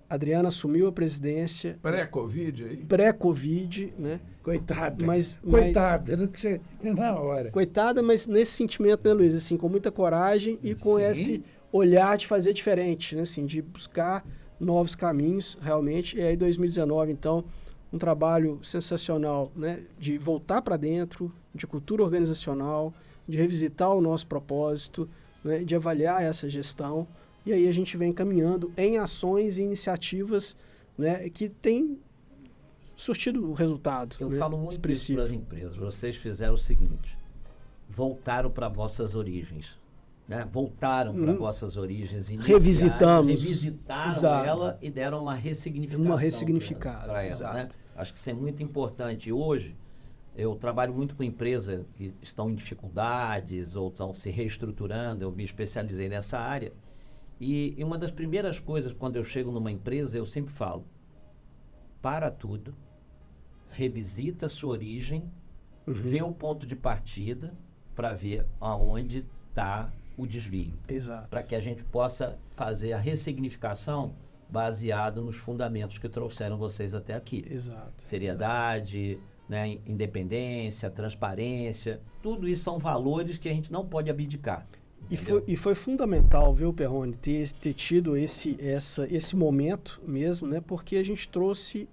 a Adriana assumiu a presidência. Pré-Covid aí? Pré-Covid, né? Coitada. Coitada, era que você... na hora. Coitada, mas nesse sentimento, né, Luiz? Assim, com muita coragem e com esse olhar de fazer diferente, né? Assim, de buscar novos caminhos, realmente. E aí, 2019, então, um trabalho sensacional, né? De voltar para dentro, de cultura organizacional, de revisitar o nosso propósito, né? De avaliar essa gestão. E aí a gente vem caminhando em ações e iniciativas, né, que têm surtido o resultado. Eu né, falo muito expressivo. isso para as empresas. Vocês fizeram o seguinte, voltaram para vossas origens. Né? Voltaram para vossas origens iniciais. Revisitaram Exato. ela e deram uma ressignificação. Uma ressignificada, para ela. exato. Né? Acho que isso é muito importante. Hoje, eu trabalho muito com empresas que estão em dificuldades ou estão se reestruturando. Eu me especializei nessa área. E uma das primeiras coisas, quando eu chego numa empresa, eu sempre falo, para tudo, revisita a sua origem, vê o ponto de partida para ver aonde está o desvio. Exato. Para que a gente possa fazer a ressignificação baseado nos fundamentos que trouxeram vocês até aqui. Exato. Seriedade, né, independência, transparência, tudo isso são valores que a gente não pode abdicar. E foi fundamental, viu, Perrone, ter tido esse momento mesmo, né? Porque a gente trouxe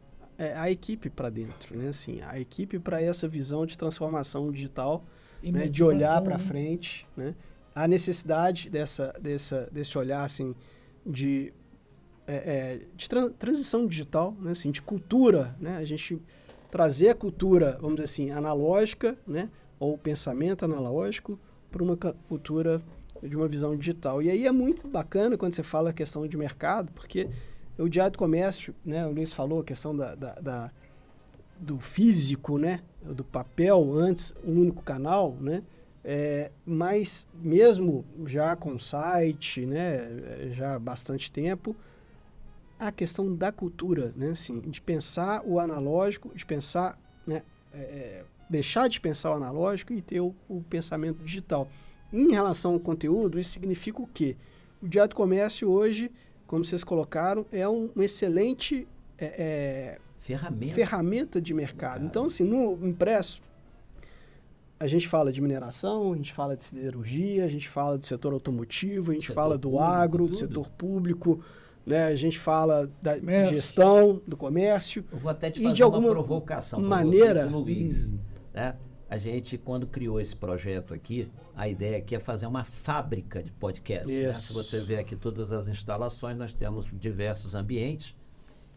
a equipe para dentro, né? Assim, a equipe para essa visão de transformação digital, né? De olhar para frente, né? A necessidade desse olhar, assim, de transição digital, né? Assim, de cultura, né? A gente trazer a cultura, vamos dizer assim, analógica, né? Ou pensamento analógico para uma cultura de uma visão digital. E aí é muito bacana quando você fala a questão de mercado, porque o Diário do Comércio, né, o Luiz falou a questão do físico, né, do papel, antes um único canal, né, mas mesmo já com site, né, já há bastante tempo, a questão da cultura, né, assim, de pensar o analógico, de pensar, né, deixar de pensar o analógico e ter o pensamento digital. Em relação ao conteúdo, isso significa o quê? O Diário do Comércio hoje, como vocês colocaram, é um excelente ferramenta de mercado. Então, assim, no impresso, a gente fala de mineração, a gente fala de siderurgia, a gente fala do setor automotivo, a gente fala do agro, do setor público, né? A gente fala da gestão, do comércio. Eu vou até te e fazer de alguma uma provocação para maneira, você, Luiz. Né? A gente, quando criou esse projeto aqui, a ideia aqui é fazer uma fábrica de podcasts. Né? Se você ver aqui todas as instalações, nós temos diversos ambientes.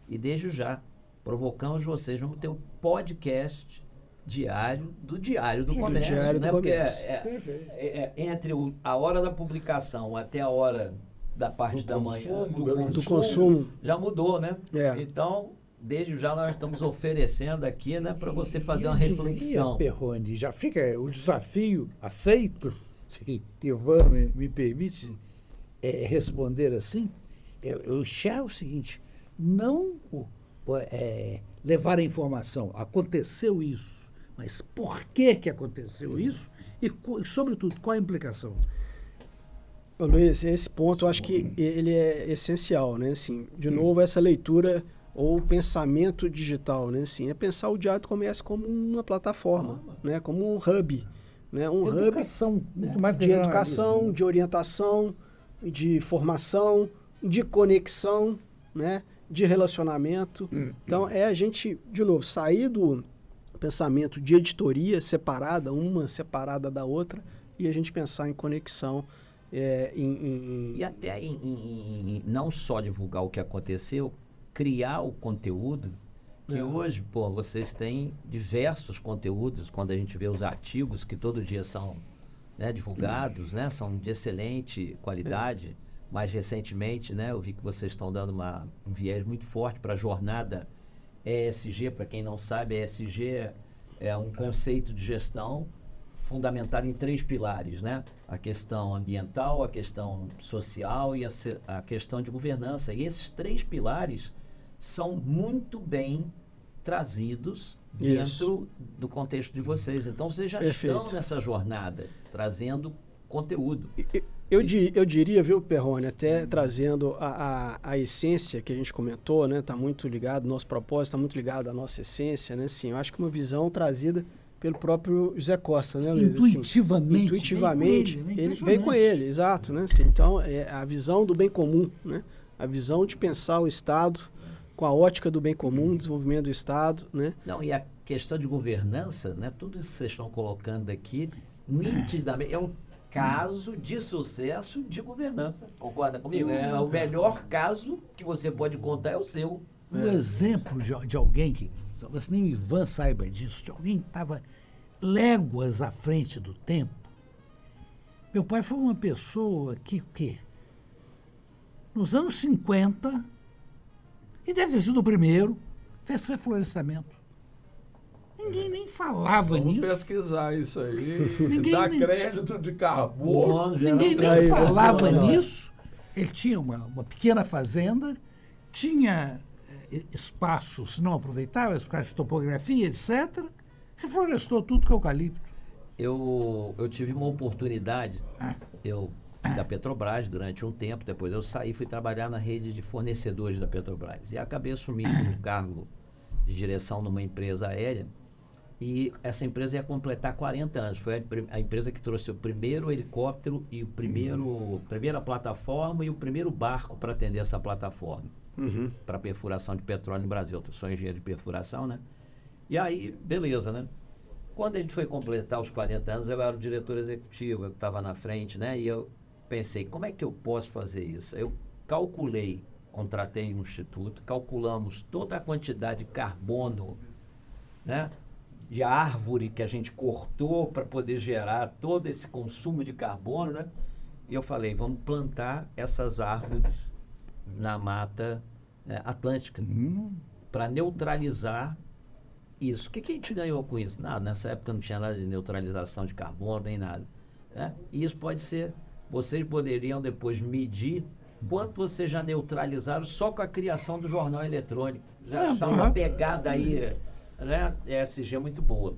E desde já, provocamos vocês, vamos ter um podcast diário do Diário do Comércio. Diário do né? Porque Comércio. entre a hora da publicação até a hora da parte da manhã do consumo já mudou, né? É. Então, desde já nós estamos oferecendo aqui, né, para você fazer uma reflexão. Perrone, já fica o desafio aceito, se Ivan me permite responder assim, eu achar o seguinte, não levar a informação, aconteceu isso, mas por que aconteceu isso e, sobretudo, qual a implicação? Ô, Luiz, esse ponto eu acho que ele é essencial, né? Assim, de novo, essa leitura ou pensamento digital, né? Assim, é pensar o Diário do Comércio como uma plataforma, né? Como um hub, né? Um educação, muito mais de educação, de orientação, de formação, de conexão, né? De relacionamento. Então, a gente, de novo, sair do pensamento de editoria separada, uma separada da outra, e a gente pensar em conexão. E até não só divulgar o que aconteceu, criar o conteúdo, que hoje, vocês têm diversos conteúdos, quando a gente vê os artigos que todo dia são, né, divulgados, né, são de excelente qualidade. Mais recentemente, né, eu vi que vocês estão dando um viés muito forte para a jornada ESG. Para quem não sabe, ESG é um conceito de gestão fundamentado em 3 pilares, né? A questão ambiental, a questão social e a questão de governança. E esses 3 pilares são muito bem trazidos dentro do contexto de vocês. Então, vocês já estão nessa jornada, trazendo conteúdo. Eu diria, viu, Perrone, até trazendo a essência que a gente comentou, né? Está muito ligado, nosso propósito está muito ligado à nossa essência, né? Sim, eu acho que uma visão trazida pelo próprio José Costa, né, Luiz? Intuitivamente, ele veio com ele, exato, né? Assim, então, é a visão do bem comum, né? A visão de pensar o Estado com a ótica do bem comum, desenvolvimento do Estado, né? Não, e a questão de governança, né? Tudo isso que vocês estão colocando aqui, nitidamente, é um caso de sucesso de governança. Concorda comigo? É o melhor caso que você pode contar é o seu. Um exemplo de alguém que, talvez nem o Ivan saiba disso, de alguém que estava léguas à frente do tempo. Meu pai foi uma pessoa que nos anos 50, e deve ter sido o primeiro, fez reflorestamento. Ninguém nem falava nisso. Vamos pesquisar isso aí. Dar crédito de carbono. Ninguém nem falava nisso. Ele tinha uma pequena fazenda, tinha espaços não aproveitáveis por causa de topografia, etc. Reflorestou tudo com eucalipto. Eu tive uma oportunidade, eu fui da Petrobras durante um tempo, depois eu saí e fui trabalhar na rede de fornecedores da Petrobras. E acabei assumindo um cargo de direção numa empresa aérea, e essa empresa ia completar 40 anos. Foi a empresa que trouxe o primeiro helicóptero e primeira plataforma e o primeiro barco para atender essa plataforma. Para perfuração de petróleo no Brasil. Eu sou engenheiro de perfuração, né? E aí, beleza, né? Quando a gente foi completar os 40 anos, eu era o diretor executivo, eu estava na frente, né? E eu pensei, como é que eu posso fazer isso? Eu calculei, contratei um instituto, calculamos toda a quantidade de carbono, né, de árvore que a gente cortou para poder gerar todo esse consumo de carbono, né? E eu falei, vamos plantar essas árvores na mata atlântica para neutralizar isso. O que a gente ganhou com isso? Nada, nessa época não tinha nada de neutralização de carbono, nem nada. Né? E isso pode ser, vocês poderiam depois medir quanto vocês já neutralizaram só com a criação do jornal eletrônico. Já está uma pegada aí, né? ESG muito boa.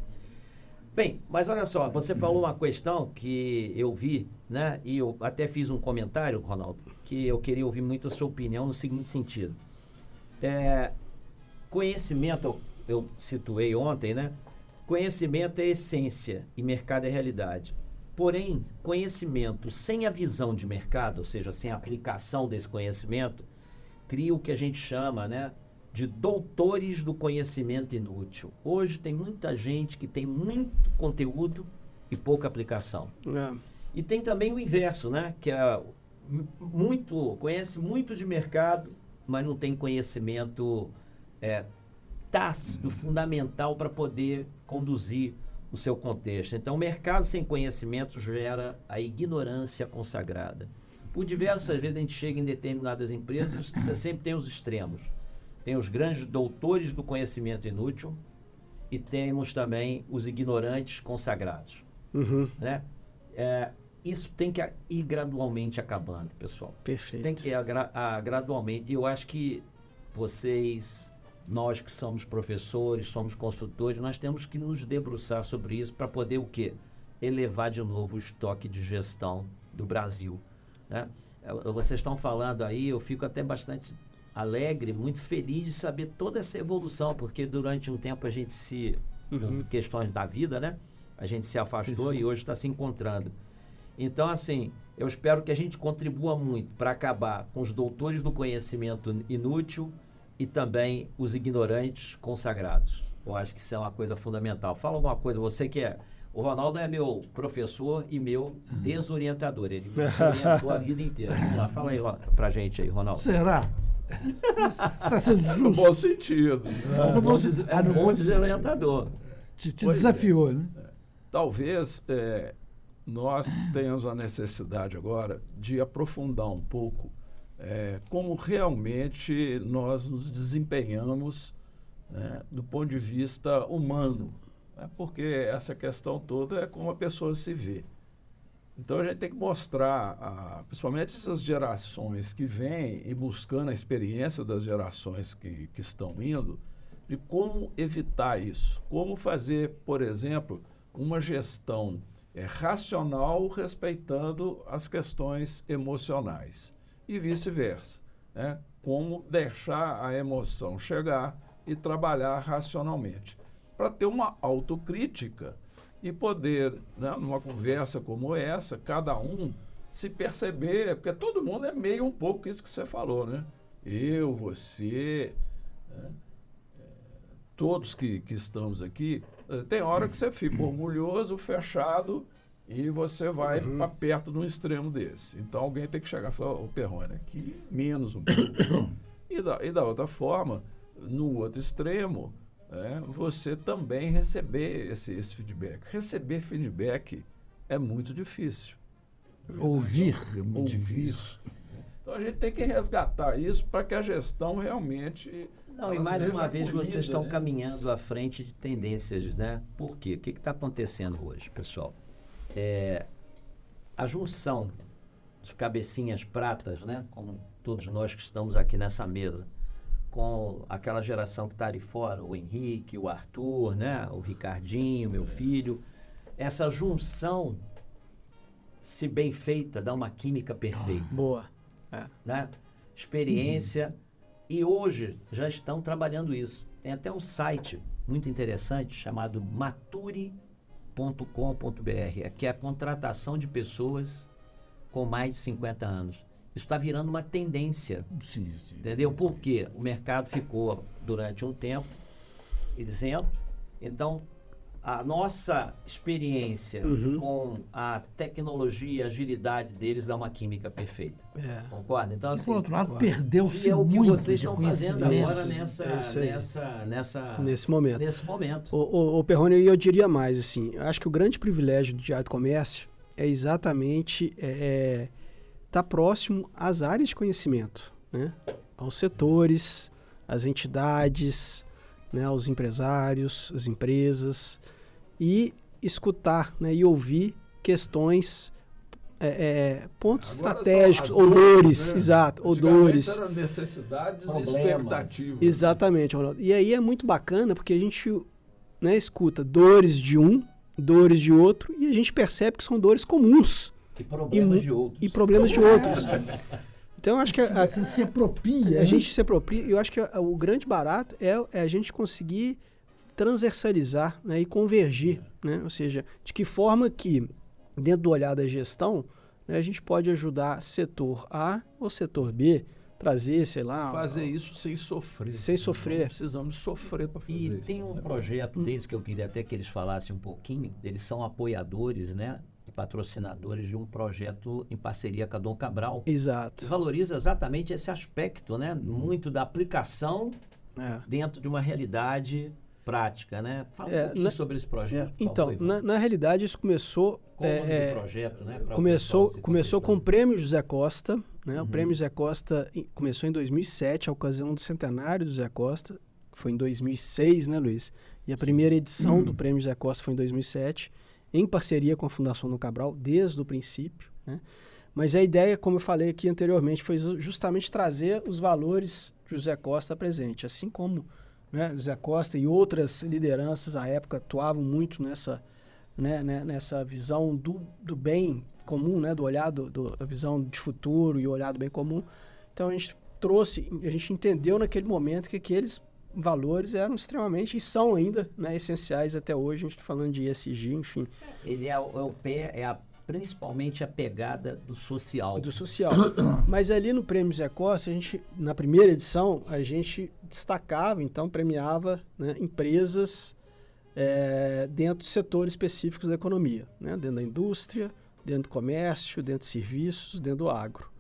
Bem, mas olha só, você falou uma questão que eu vi, né? E eu até fiz um comentário, Ronaldo, que eu queria ouvir muito a sua opinião no seguinte sentido. Conhecimento, eu situei ontem, né? Conhecimento é essência e mercado é realidade. Porém, conhecimento sem a visão de mercado, ou seja, sem a aplicação desse conhecimento, cria o que a gente chama, né, de doutores do conhecimento inútil. Hoje tem muita gente que tem muito conteúdo e pouca aplicação. E tem também o inverso, né, que é conhece muito de mercado, mas não tem conhecimento tácito, fundamental para poder conduzir o seu contexto. Então, o mercado sem conhecimento gera a ignorância consagrada. Por diversas vezes a gente chega em determinadas empresas, você sempre tem os extremos. Tem os grandes doutores do conhecimento inútil e temos também os ignorantes consagrados. Né? Isso tem que ir gradualmente acabando, pessoal. Perfeito. Isso tem que ir gradualmente. Eu acho que nós que somos professores, somos consultores, nós temos que nos debruçar sobre isso para poder o quê? Elevar de novo o estoque de gestão do Brasil. Né? Vocês estão falando aí, eu fico até bastante alegre, muito feliz de saber toda essa evolução, porque durante um tempo a gente por questões da vida, né? A gente se afastou e hoje está se encontrando. Então, assim, eu espero que a gente contribua muito para acabar com os doutores do conhecimento inútil e também os ignorantes consagrados. Eu acho que isso é uma coisa fundamental. Fala alguma coisa, você que é... O Ronaldo é meu professor e meu desorientador. Ele me orientou a vida inteira. Vamos lá, fala aí pra gente aí, Ronaldo. Será? Você está sendo justo. No bom sentido. No bom desorientador. Te desafiou, né? Talvez nós tenhamos a necessidade agora de aprofundar um pouco como realmente nós nos desempenhamos, né, do ponto de vista humano. Porque essa questão toda é como a pessoa se vê. Então a gente tem que mostrar, principalmente essas gerações que vêm e buscando a experiência das gerações que estão indo, de como evitar isso. Como fazer, por exemplo, uma gestão racional respeitando as questões emocionais e vice-versa. Né? Como deixar a emoção chegar e trabalhar racionalmente. Para ter uma autocrítica e poder, né, numa conversa como essa, cada um se perceber, porque todo mundo é meio um pouco isso que você falou, né? Eu, você, né? Todos que estamos aqui, tem hora que você fica orgulhoso, fechado, e você vai para perto de um extremo desse. Então alguém tem que chegar e falar, ô Perrone, aqui menos um pouco. E da outra forma, no outro extremo, você também receber esse feedback. Receber feedback é muito difícil. Ouvir é muito difícil. Então a gente tem que resgatar isso para que a gestão realmente... Não, e mais uma vez vocês estão caminhando à frente de tendências, né? Por quê? O que está acontecendo hoje, pessoal? A junção dos cabecinhas pratas, né? Como todos nós que estamos aqui nessa mesa, com aquela geração que está ali fora, o Henrique, o Arthur, né? O Ricardinho, meu filho. Essa junção, se bem feita, dá uma química perfeita. Boa. Né? Experiência. E hoje já estão trabalhando isso. Tem até um site muito interessante chamado mature.com.br, que é a contratação de pessoas com mais de 50 anos. Isso está virando uma tendência. Sim. Entendeu? Por quê? O mercado ficou durante um tempo isento. Então, a nossa experiência com a tecnologia e a agilidade deles dá uma química perfeita. Concorda? Então, assim, por outro lado, perdeu-se é o que muito vocês estão fazendo agora nesse momento. Nesse momento. O Perrone, eu diria mais, assim, eu acho que o grande privilégio do Diário do Comércio é exatamente estar próximo às áreas de conhecimento, né? Aos setores, às entidades, né? Aos empresários, às empresas, e escutar, né? E ouvir questões, pontos agora estratégicos, ou dores, dores, né? exato, ou dores. Eram necessidades Problemas. e expectativas. Exatamente, Ronaldo. E aí é muito bacana porque a gente, né, escuta dores de um, dores de outro, e a gente percebe que são dores comuns. E problemas de outros. E problemas de outros. Então, eu acho que você se apropria. a gente se apropria, e eu acho que o grande barato é a gente conseguir transversalizar, né, e convergir, né? Ou seja, de que forma que, dentro do olhar da gestão, né, a gente pode ajudar setor A ou setor B trazer, sei lá... Fazer isso sem sofrer. Sem sofrer. Não precisamos sofrer para fazer E isso. tem um projeto deles que eu queria até que eles falassem um pouquinho. Eles são apoiadores, né, e patrocinadores de um projeto em parceria com a Dom Cabral. Exato. Valoriza exatamente esse aspecto, né? Muito da aplicação dentro de uma realidade prática, né? Fala um pouquinho sobre esse projeto. Então, na realidade, isso começou... Qual o nome do projeto, né? Começou com o Prêmio José Costa, né? O Prêmio José Costa começou em 2007, a ocasião do centenário do José Costa, que foi em 2006, né, Luiz? E a primeira edição do Prêmio José Costa foi em 2007, em parceria com a Fundação Dom Cabral, desde o princípio, né? Mas a ideia, como eu falei aqui anteriormente, foi justamente trazer os valores de José Costa presente, assim como, né, José Costa e outras lideranças à época atuavam muito nessa visão do bem comum, né, do olhar, a visão de futuro e o olhar do bem comum. Então a gente entendeu naquele momento que aqueles valores eram extremamente, e são ainda, né, essenciais até hoje. A gente está falando de ESG, enfim. Ele principalmente a pegada do social. Do social. Mas ali no Prêmio José Costa, na primeira edição, a gente destacava, então premiava, né, empresas dentro de setores específicos da economia, né? Dentro da indústria, dentro do comércio, dentro de serviços, dentro do agro.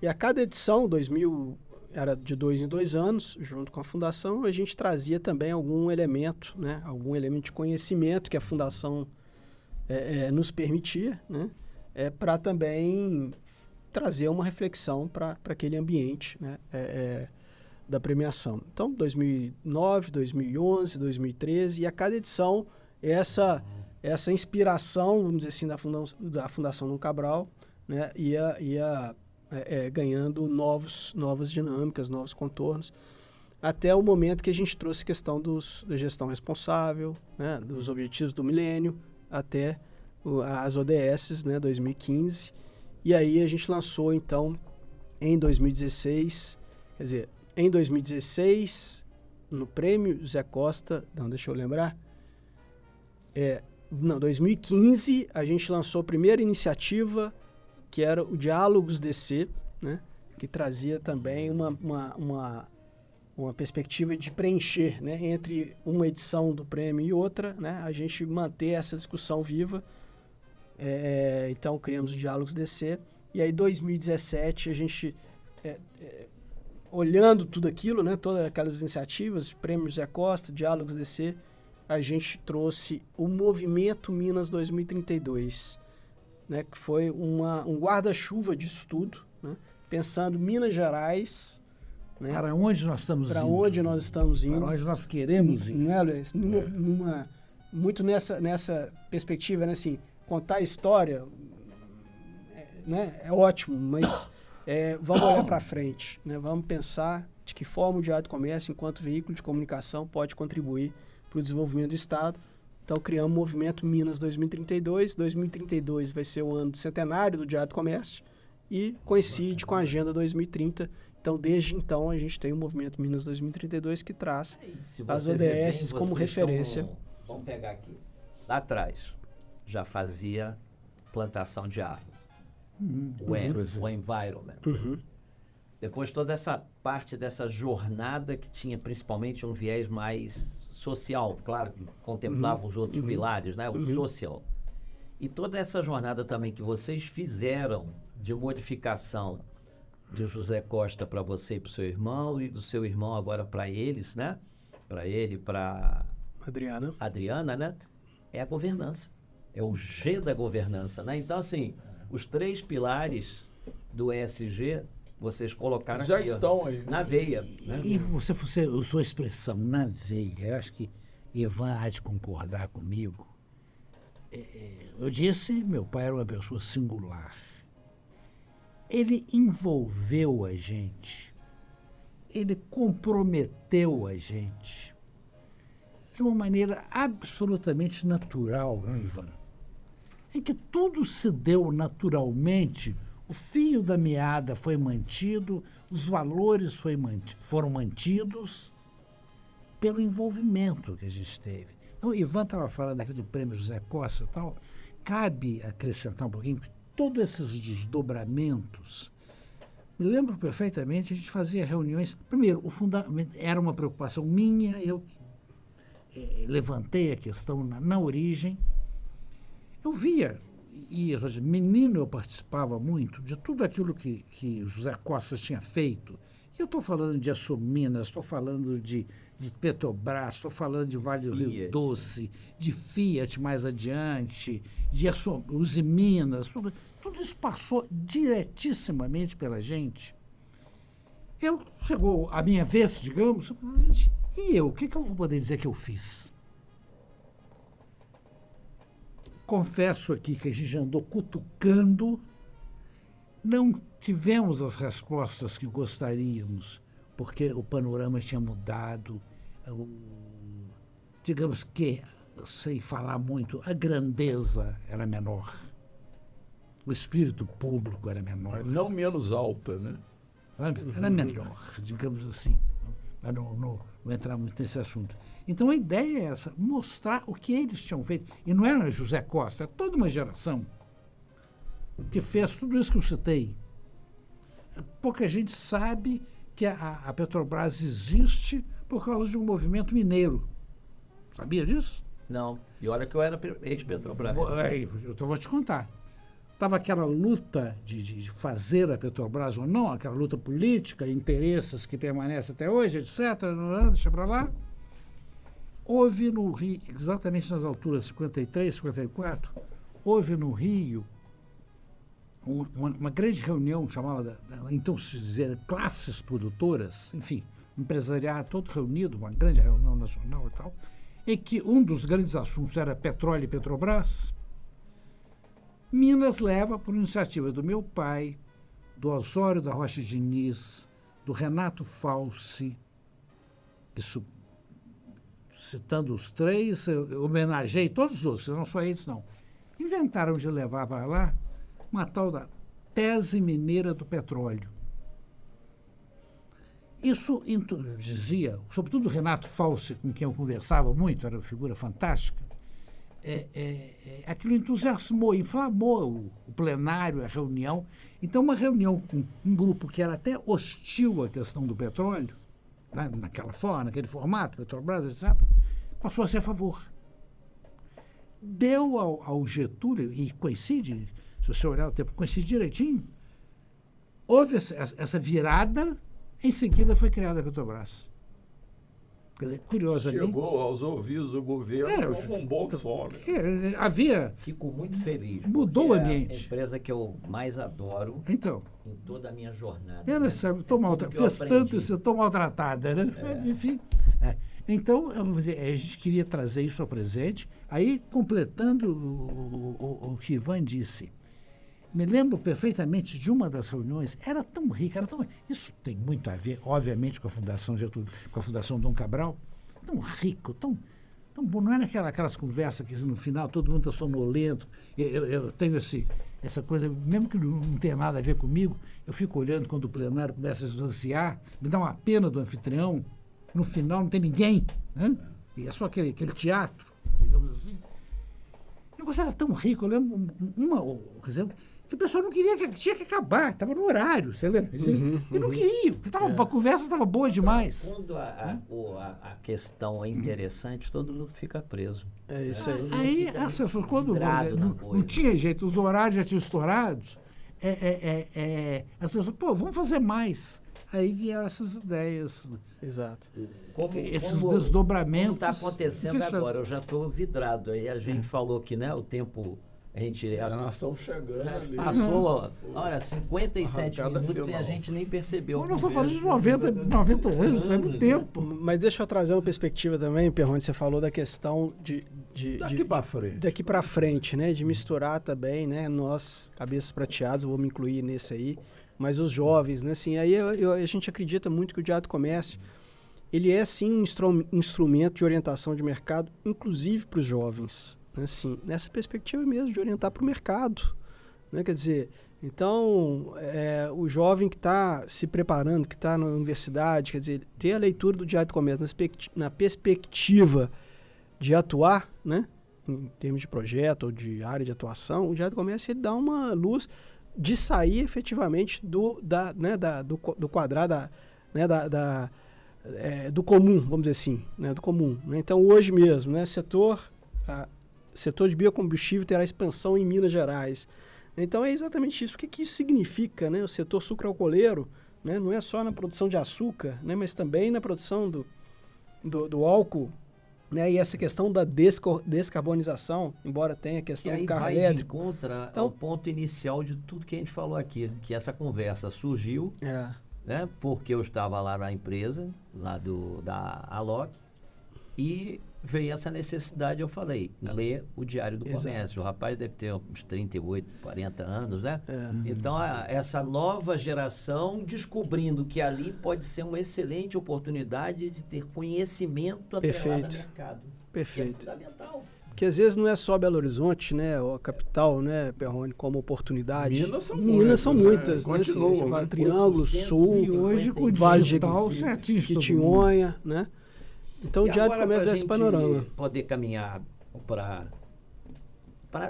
E a cada edição, 2000, era de 2 em 2 anos, junto com a Fundação, a gente trazia também algum elemento, né? Algum elemento de conhecimento que a Fundação nos permitia, né? Para também trazer uma reflexão para aquele ambiente, né? Da premiação. Então, 2009, 2011, 2013, e a cada edição, essa inspiração, vamos dizer assim, da Fundação Dom Cabral, né, ia ganhando novas dinâmicas, novos contornos, até o momento que a gente trouxe a questão da gestão responsável, né, dos objetivos do milênio, até as ODS, né, 2015, e aí a gente lançou, então, em 2016, quer dizer, em 2016, no Prêmio José Costa, deixa eu lembrar, 2015, a gente lançou a primeira iniciativa, que era o Diálogos DC, né, que trazia também uma perspectiva de preencher, né, entre uma edição do prêmio e outra, né, a gente manter essa discussão viva. Então, criamos o Diálogos DC, e aí em 2017, a gente... olhando tudo aquilo, né, todas aquelas iniciativas, Prêmio José Costa, Diálogos DC, a gente trouxe o Movimento Minas 2032, né, que foi um guarda-chuva de estudo, né, pensando Minas Gerais... Né, para onde nós estamos indo. Para onde nós estamos indo. Para onde nós queremos ir. Né, Luiz? Muito nessa perspectiva, né, assim, contar a história, né, é ótimo, mas... vamos olhar para frente, né? Vamos pensar de que forma o Diário do Comércio, enquanto veículo de comunicação, pode contribuir para o desenvolvimento do Estado. Então, criamos o Movimento Minas 2032. 2032 vai ser o ano do centenário do Diário do Comércio e coincide com a Agenda 2030. Então, desde então, a gente tem o Movimento Minas 2032 que traz as ODS como referência. Vamos pegar aqui. Lá atrás, já fazia plantação de árvore. O environment. Depois toda essa parte dessa jornada que tinha principalmente um viés mais social, claro, que contemplava os outros pilares, né? O social. E toda essa jornada também que vocês fizeram de modificação de José Costa para você e para o seu irmão, e do seu irmão agora para eles, né? Para ele e para Adriana, né? É a governança. É o G da governança, né? Então, assim... Os 3 pilares do ESG, vocês colocaram já aqui, estão aí na veia. Né? E você usou a expressão na veia. Eu acho que Ivan há de concordar comigo. Eu disse, meu pai era uma pessoa singular. Ele envolveu a gente. Ele comprometeu a gente de uma maneira absolutamente natural, né, Ivan? Em que tudo se deu naturalmente, o fio da meada foi mantido, os valores foram mantidos pelo envolvimento que a gente teve. Então, o Ivan estava falando aqui do Prêmio José Costa e tal, cabe acrescentar um pouquinho que todos esses desdobramentos Me lembro perfeitamente, a gente fazia reuniões. Primeiro, o fundamento era uma preocupação minha, eu levantei a questão na origem. Eu via, e menino eu participava muito de tudo aquilo que José Costa tinha feito. Eu estou falando de Açominas, estou falando de Petrobras, estou falando de Vale do Rio Doce, de Fiat mais adiante, de Usiminas, tudo isso passou diretissimamente pela gente. Chegou a minha vez, digamos, e eu, o que eu vou poder dizer que eu fiz? Confesso aqui que a gente andou cutucando, não tivemos as respostas que gostaríamos, porque o panorama tinha mudado, digamos que, eu sei falar muito, a grandeza era menor, o espírito público era menor. Não menos alta, né? Era menor, digamos assim, para não entrar muito nesse assunto. Então a ideia é essa, mostrar o que eles tinham feito. E não era José Costa, é toda uma geração que fez tudo isso que eu citei. Pouca gente sabe que a Petrobras existe por causa de um movimento mineiro. Sabia disso? Não. E olha que eu era ex-Petrobras. Eu vou te contar. Estava aquela luta de fazer a Petrobras ou não, aquela luta política, interesses que permanecem até hoje, etc. Deixa para lá. Houve no Rio, exatamente nas alturas 53, 54, houve no Rio uma grande reunião chamada, então se dizer, classes produtoras, enfim, empresariado todo reunido, uma grande reunião nacional e tal, em que um dos grandes assuntos era petróleo e Petrobras. Minas leva, por iniciativa do meu pai, do Osório da Rocha Diniz, do Renato Falsi, isso, citando os três, eu homenageei todos os outros, não só eles, não. Inventaram de levar para lá uma tal da tese mineira do petróleo. Isso dizia, sobretudo o Renato Falsi, com quem eu conversava muito, era uma figura fantástica, aquilo entusiasmou, inflamou o plenário, a reunião. Então, uma reunião com um grupo que era até hostil à questão do petróleo, né, naquela forma, naquele formato, Petrobras, etc., passou a ser a favor. Deu ao Getúlio, e coincide, se você olhar o tempo, coincide direitinho, houve essa virada, em seguida foi criada a Petrobras. Curiosamente. Chegou aos ouvidos do governo como um bom som. Havia. Fico muito feliz. Mudou o ambiente. É a empresa que eu mais adoro então, em toda a minha jornada. Ela sabe, fez tanto e ser tão maltratada, né? Enfim. Então, vamos dizer, a gente queria trazer isso ao presente. Aí, completando o que Ivan disse, me lembro perfeitamente de uma das reuniões, era tão rica, isso tem muito a ver, obviamente, com a Fundação Getúlio, com a Fundação Dom Cabral, tão rico, tão bom. Não era aquelas conversas que no final todo mundo está sonolento. Eu tenho essa coisa, mesmo que não tenha nada a ver comigo, eu fico olhando quando o plenário começa a esvaziar, me dá uma pena do anfitrião, no final não tem ninguém, né? E é só aquele teatro, digamos assim. O negócio era tão rico, eu lembro por exemplo, que o pessoal não queria, tinha que acabar, estava no horário, você lembra? E não queria, porque a conversa estava boa demais. Quando a questão é interessante, todo mundo fica preso. É isso aí. Aí as pessoas, quando não tinha jeito, os horários já tinham estourados, as pessoas, vamos fazer mais. Aí vieram essas ideias. Exato. Esses desdobramentos. Como está acontecendo agora, eu já estou vidrado. Aí a gente falou que, né, o tempo... Nós estamos chegando ali. Passou, olha, 57 minutos e a gente nem percebeu. Nós estamos falando de 90 anos, não é muito tempo. Mas deixa eu trazer uma perspectiva também, Perrone, você falou da questão daqui para frente. Daqui para frente, né? De misturar também, né? Nós, cabeças prateadas, vou me incluir nesse aí, mas os jovens, né? Assim, aí a gente acredita muito que o Diário do Comércio, ele é sim um instrumento de orientação de mercado, inclusive para os jovens. Assim, nessa perspectiva mesmo de orientar para o mercado, né? Quer dizer, então o jovem que está se preparando, que está na universidade, quer dizer, ter a leitura do Diário do Comércio na perspectiva de atuar, né? Em termos de projeto ou de área de atuação, o Diário do Comércio ele dá uma luz de sair efetivamente do quadrado, do comum, vamos dizer assim, né, do comum. Né? Então, hoje mesmo, né, setor de biocombustível terá expansão em Minas Gerais. Então, é exatamente isso. O que isso significa? Né? O setor sucroalcooleiro, né, não é só na produção de açúcar, né, mas também na produção do álcool, né, e essa questão da descarbonização, embora tenha a questão do carro elétrico. Contra então, o ponto inicial de tudo que a gente falou aqui, que essa conversa surgiu, né, porque eu estava lá na empresa, lá da Alok, e veio essa necessidade, eu falei, ler o Diário do Comércio. O rapaz deve ter uns 38, 40 anos, né? Então, essa nova geração descobrindo que ali pode ser uma excelente oportunidade de ter conhecimento atrelado ao mercado. Perfeito. É fundamental. Porque às vezes não é só Belo Horizonte, né, a capital, né, Perrone, como oportunidade. Minas são muitas, né? Continua, Triângulo, Sul, E hoje com o Vale de digital você atinge todo mundo. Quitionha, né? Então, o Diário do Comércio dá esse panorama. Poder caminhar para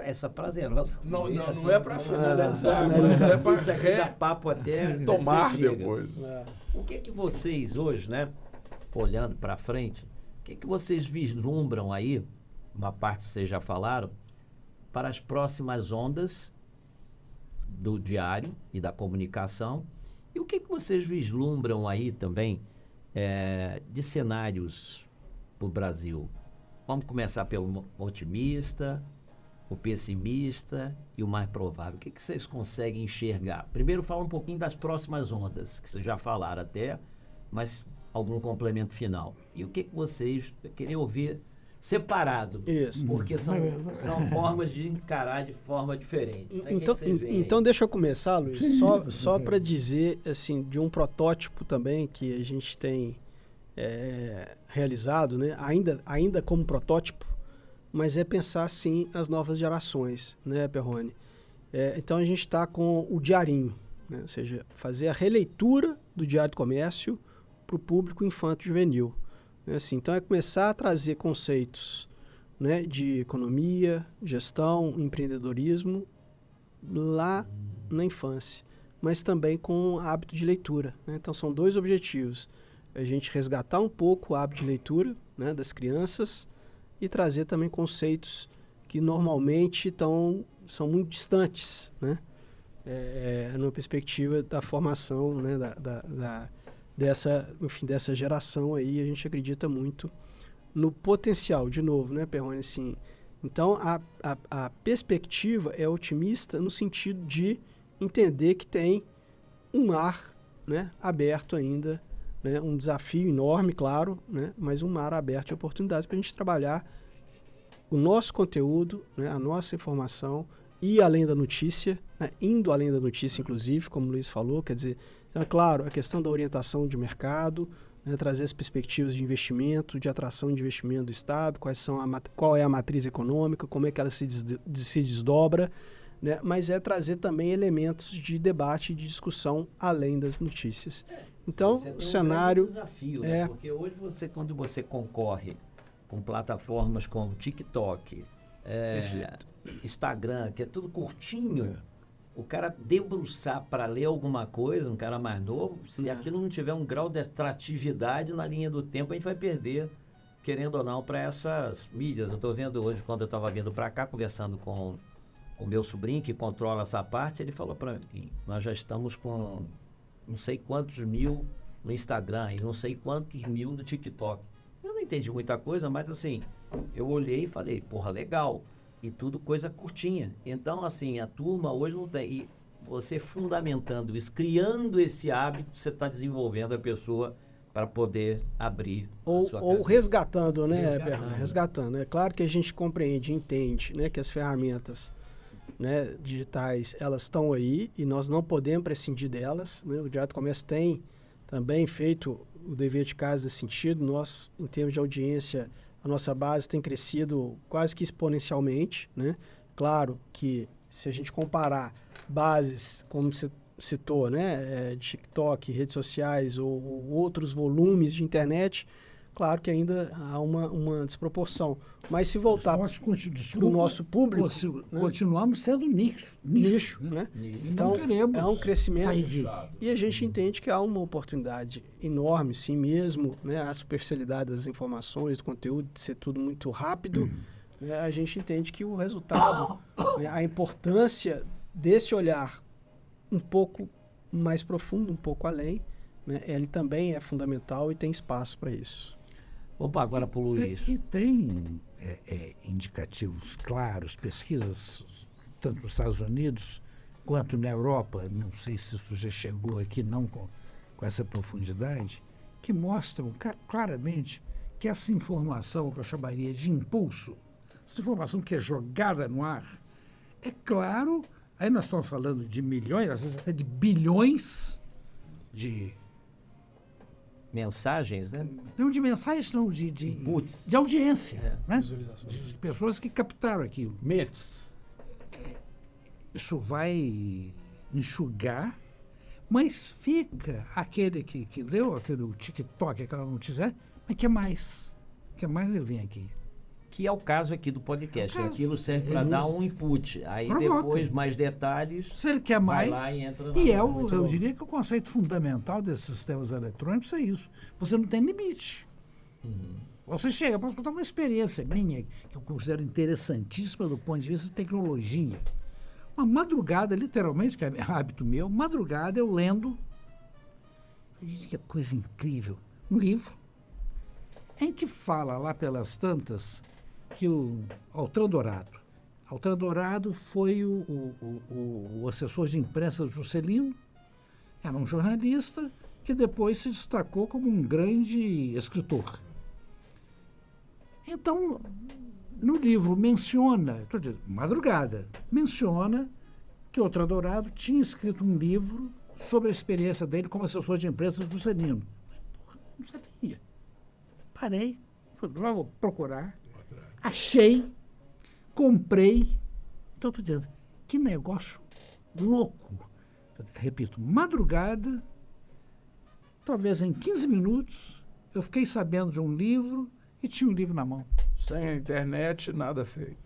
essa prazerosa Não conversa. é para finalizar, mas é para Isso aqui dá papo até tomar chega. depois. O que vocês hoje, né, olhando para frente, o que vocês vislumbram aí, uma parte vocês já falaram, para as próximas ondas do diário e da comunicação, e o que vocês vislumbram aí também de cenários para o Brasil? Vamos começar pelo otimista, o pessimista e o mais provável. O que vocês conseguem enxergar? Primeiro fala um pouquinho das próximas ondas, que vocês já falaram até, mas algum complemento final. E o que vocês querem ouvir separado? Isso. Porque são formas de encarar de forma diferente. Né? Então deixa eu começar, Luiz, só para dizer assim, de um protótipo também que a gente tem realizado, né? ainda como protótipo, mas é pensar sim as novas gerações, né, Perrone? Então a gente está com o diarinho, né? Ou seja, fazer a releitura do Diário do Comércio para o público infanto-juvenil. Assim, então é começar a trazer conceitos, né, de economia, gestão, empreendedorismo lá na infância, mas também com hábito de leitura. Né? Então são dois objetivos: a gente resgatar um pouco o hábito de leitura, né, das crianças e trazer também conceitos que normalmente são muito distantes, né, numa perspectiva da formação, né, dessa geração aí. A gente acredita muito no potencial, de novo, né, Perrone? Assim, então, a perspectiva é otimista no sentido de entender que tem um mar, né, aberto ainda, né, um desafio enorme, claro, né, mas um mar aberto de oportunidades para a gente trabalhar o nosso conteúdo, né, a nossa informação, ir além da notícia, né, indo além da notícia, inclusive, como o Luiz falou. Quer dizer, então, é claro, a questão da orientação de mercado, né, trazer as perspectivas de investimento, de atração de investimento do Estado, qual é a matriz econômica, como é que ela se desdobra, né, mas é trazer também elementos de debate e de discussão além das notícias. Então, o cenário... desafio, né? Porque hoje quando você concorre com plataformas como TikTok, Instagram, que é tudo curtinho, o cara debruçar para ler alguma coisa, um cara mais novo, se aquilo não tiver um grau de atratividade na linha do tempo, a gente vai perder, querendo ou não, para essas mídias. Eu estou vendo hoje, quando eu estava vindo para cá, conversando com o meu sobrinho, que controla essa parte, ele falou para mim: nós já estamos com não sei quantos mil no Instagram e não sei quantos mil no TikTok. Eu não entendi muita coisa, mas assim, eu olhei e falei, porra, legal. E tudo coisa curtinha. Então, assim, a turma hoje não tem. E você fundamentando isso, criando esse hábito, você está desenvolvendo a pessoa para poder abrir a sua ou resgatando, né, resgatando. É claro que a gente compreende, entende, né, que as ferramentas, né, digitais, elas estão aí e nós não podemos prescindir delas. Né? O Diário do Comércio tem também feito o dever de casa nesse sentido. Nós, em termos de audiência, a nossa base tem crescido quase que exponencialmente, né? Claro que se a gente comparar bases, como você citou, né, TikTok, redes sociais ou outros volumes de internet, claro que ainda há uma desproporção. Mas se voltar para o nosso público, né? Continuamos sendo nicho, né? Então, não queremos é um crescimento. sair disso. E a gente entende que há uma oportunidade enorme, sim mesmo, né? A superficialidade das informações, do conteúdo, de ser tudo muito rápido, né? A gente entende que o resultado, né? A importância desse olhar um pouco mais profundo, um pouco além, né? Ele também é fundamental e tem espaço para isso. Vamos agora para o Luiz. E tem indicativos claros, pesquisas, tanto nos Estados Unidos quanto na Europa, não sei se isso já chegou aqui, não com essa profundidade, que mostram claramente que essa informação que eu chamaria de impulso, essa informação que é jogada no ar, é claro, aí nós estamos falando de milhões, às vezes até de bilhões de... mensagens, né? Não de mensagens, não, de audiência, né? De pessoas que captaram aquilo. Mentes. Isso vai enxugar, mas fica aquele que leu aquele TikTok, aquela notícia, mas quer mais. Quer mais, ele vem aqui. Que é o caso aqui do podcast. Aquilo serve para dar um input. Aí depois, mais detalhes. Se ele quer mais. Vai lá e entra eu diria que o conceito fundamental desses sistemas eletrônicos é isso. Você não tem limite. Você chega, posso contar uma experiência minha, que eu considero interessantíssima do ponto de vista de tecnologia. Uma madrugada, literalmente, que é hábito meu, madrugada eu lendo. Diz que é coisa incrível. Um livro em que fala lá pelas tantas que o Altran Dourado foi o assessor de imprensa do Juscelino, era um jornalista que depois se destacou como um grande escritor. Então, no livro menciona, madrugada, menciona que o Altran Dourado tinha escrito um livro sobre a experiência dele como assessor de imprensa do Juscelino. Não sabia. Parei, fui logo procurar, achei, comprei. Então, estou dizendo, que negócio louco. Repito, madrugada, talvez em 15 minutos, eu fiquei sabendo de um livro e tinha o livro na mão. Sem a internet, nada feito.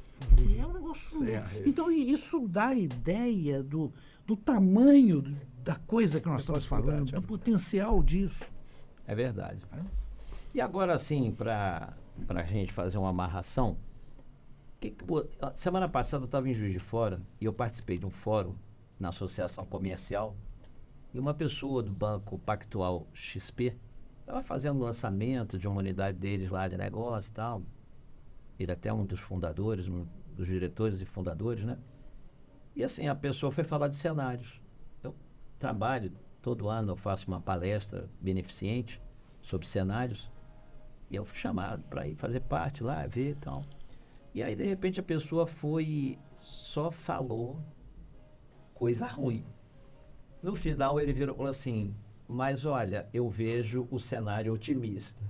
É um negócio louco. Então, isso dá a ideia do tamanho da coisa que nós estamos falando, do potencial disso. É verdade. E agora, assim, para a gente fazer uma amarração, semana passada eu estava em Juiz de Fora e eu participei de um fórum na Associação Comercial e uma pessoa do Banco Pactual XP estava fazendo o lançamento de uma unidade deles lá de negócio e tal. Ele até é um dos fundadores, um dos diretores e fundadores, né? E assim, a pessoa foi falar de cenários. Eu trabalho, todo ano eu faço uma palestra beneficente sobre cenários. E eu fui chamado para ir fazer parte lá, ver e tal. E aí, de repente, a pessoa foi e só falou coisa ruim. No final, ele virou e falou assim, mas olha, eu vejo o cenário otimista.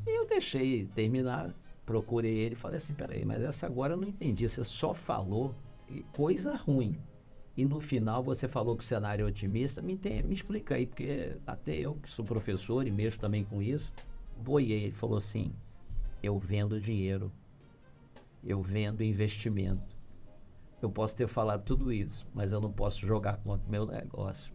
E eu deixei terminar, procurei ele e falei assim, peraí, mas essa agora eu não entendi, você só falou coisa ruim. E no final você falou que o cenário é otimista, me explica aí, porque até eu, que sou professor e mexo também com isso, boiei, ele falou assim, eu vendo dinheiro, eu vendo investimento. Eu posso ter falado tudo isso, mas eu não posso jogar contra o meu negócio.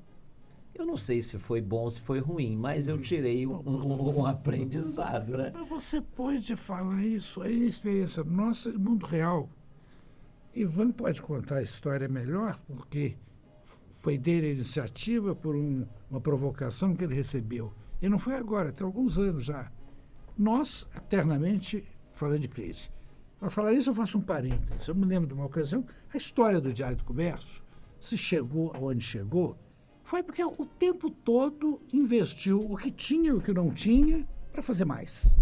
Eu não sei se foi bom ou se foi ruim, mas eu tirei um aprendizado, né? Mas você pode falar isso, aí é experiência nossa no mundo real. Ivan pode contar a história melhor, porque foi dele a iniciativa por uma provocação que ele recebeu. E não foi agora, tem alguns anos já. Nós, eternamente, falando de crise. Para falar isso, eu faço um parênteses. Eu me lembro de uma ocasião, a história do Diário do Comércio, se chegou aonde chegou, foi porque o tempo todo investiu o que tinha e o que não tinha para fazer mais.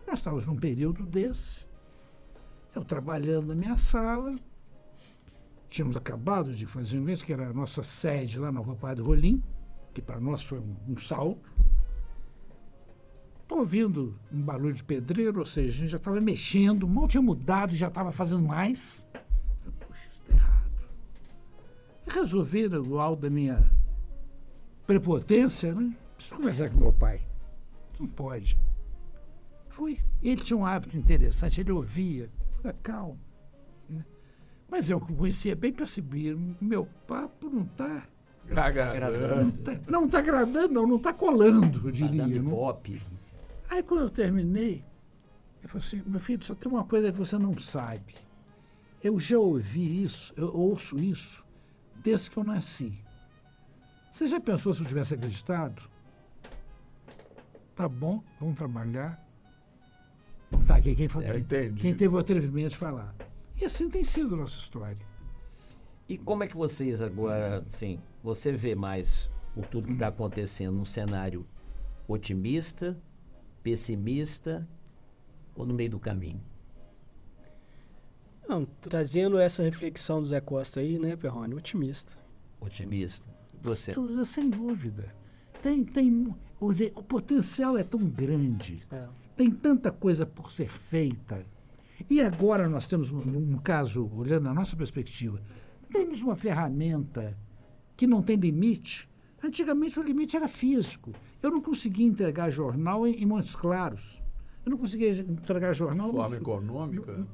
Nós estávamos num período desse, eu trabalhando na minha sala, tínhamos acabado de fazer um evento, que era a nossa sede lá na Rua Padre Rolim, que para nós foi um salto. Estou ouvindo um barulho de pedreiro, ou seja, a gente já estava mexendo, mal tinha mudado, já estava fazendo mais. Puxa, isso está errado. E resolvi, no alto da minha prepotência, né? Preciso conversar com meu pai. Não pode. Fui. Ele tinha um hábito interessante, ele ouvia, calmo. Né? Mas eu conhecia bem, percebi, meu papo não está... Não está agradando, não está colando, eu diria. Tá dando não. ibope. Aí quando eu terminei, eu falei assim, meu filho, só tem uma coisa que você não sabe. Eu já ouvi isso, eu ouço isso, desde que eu nasci. Você já pensou se eu tivesse acreditado? Tá bom, vamos trabalhar. Tá, quem teve o atrevimento de falar. E assim tem sido a nossa história. E como é que vocês agora, assim, você vê mais por tudo que está acontecendo num cenário otimista, pessimista ou no meio do caminho? Não, trazendo essa reflexão do Zé Costa aí, né, Perrone? Otimista. Otimista. Você? Sem dúvida. O potencial é tão grande. Tem tanta coisa por ser feita. E agora nós temos, um caso, olhando a nossa perspectiva, temos uma ferramenta que não tem limite. Antigamente o limite era físico. Eu não conseguia entregar jornal em Montes Claros. Eu não conseguia entregar jornal... De forma econômica?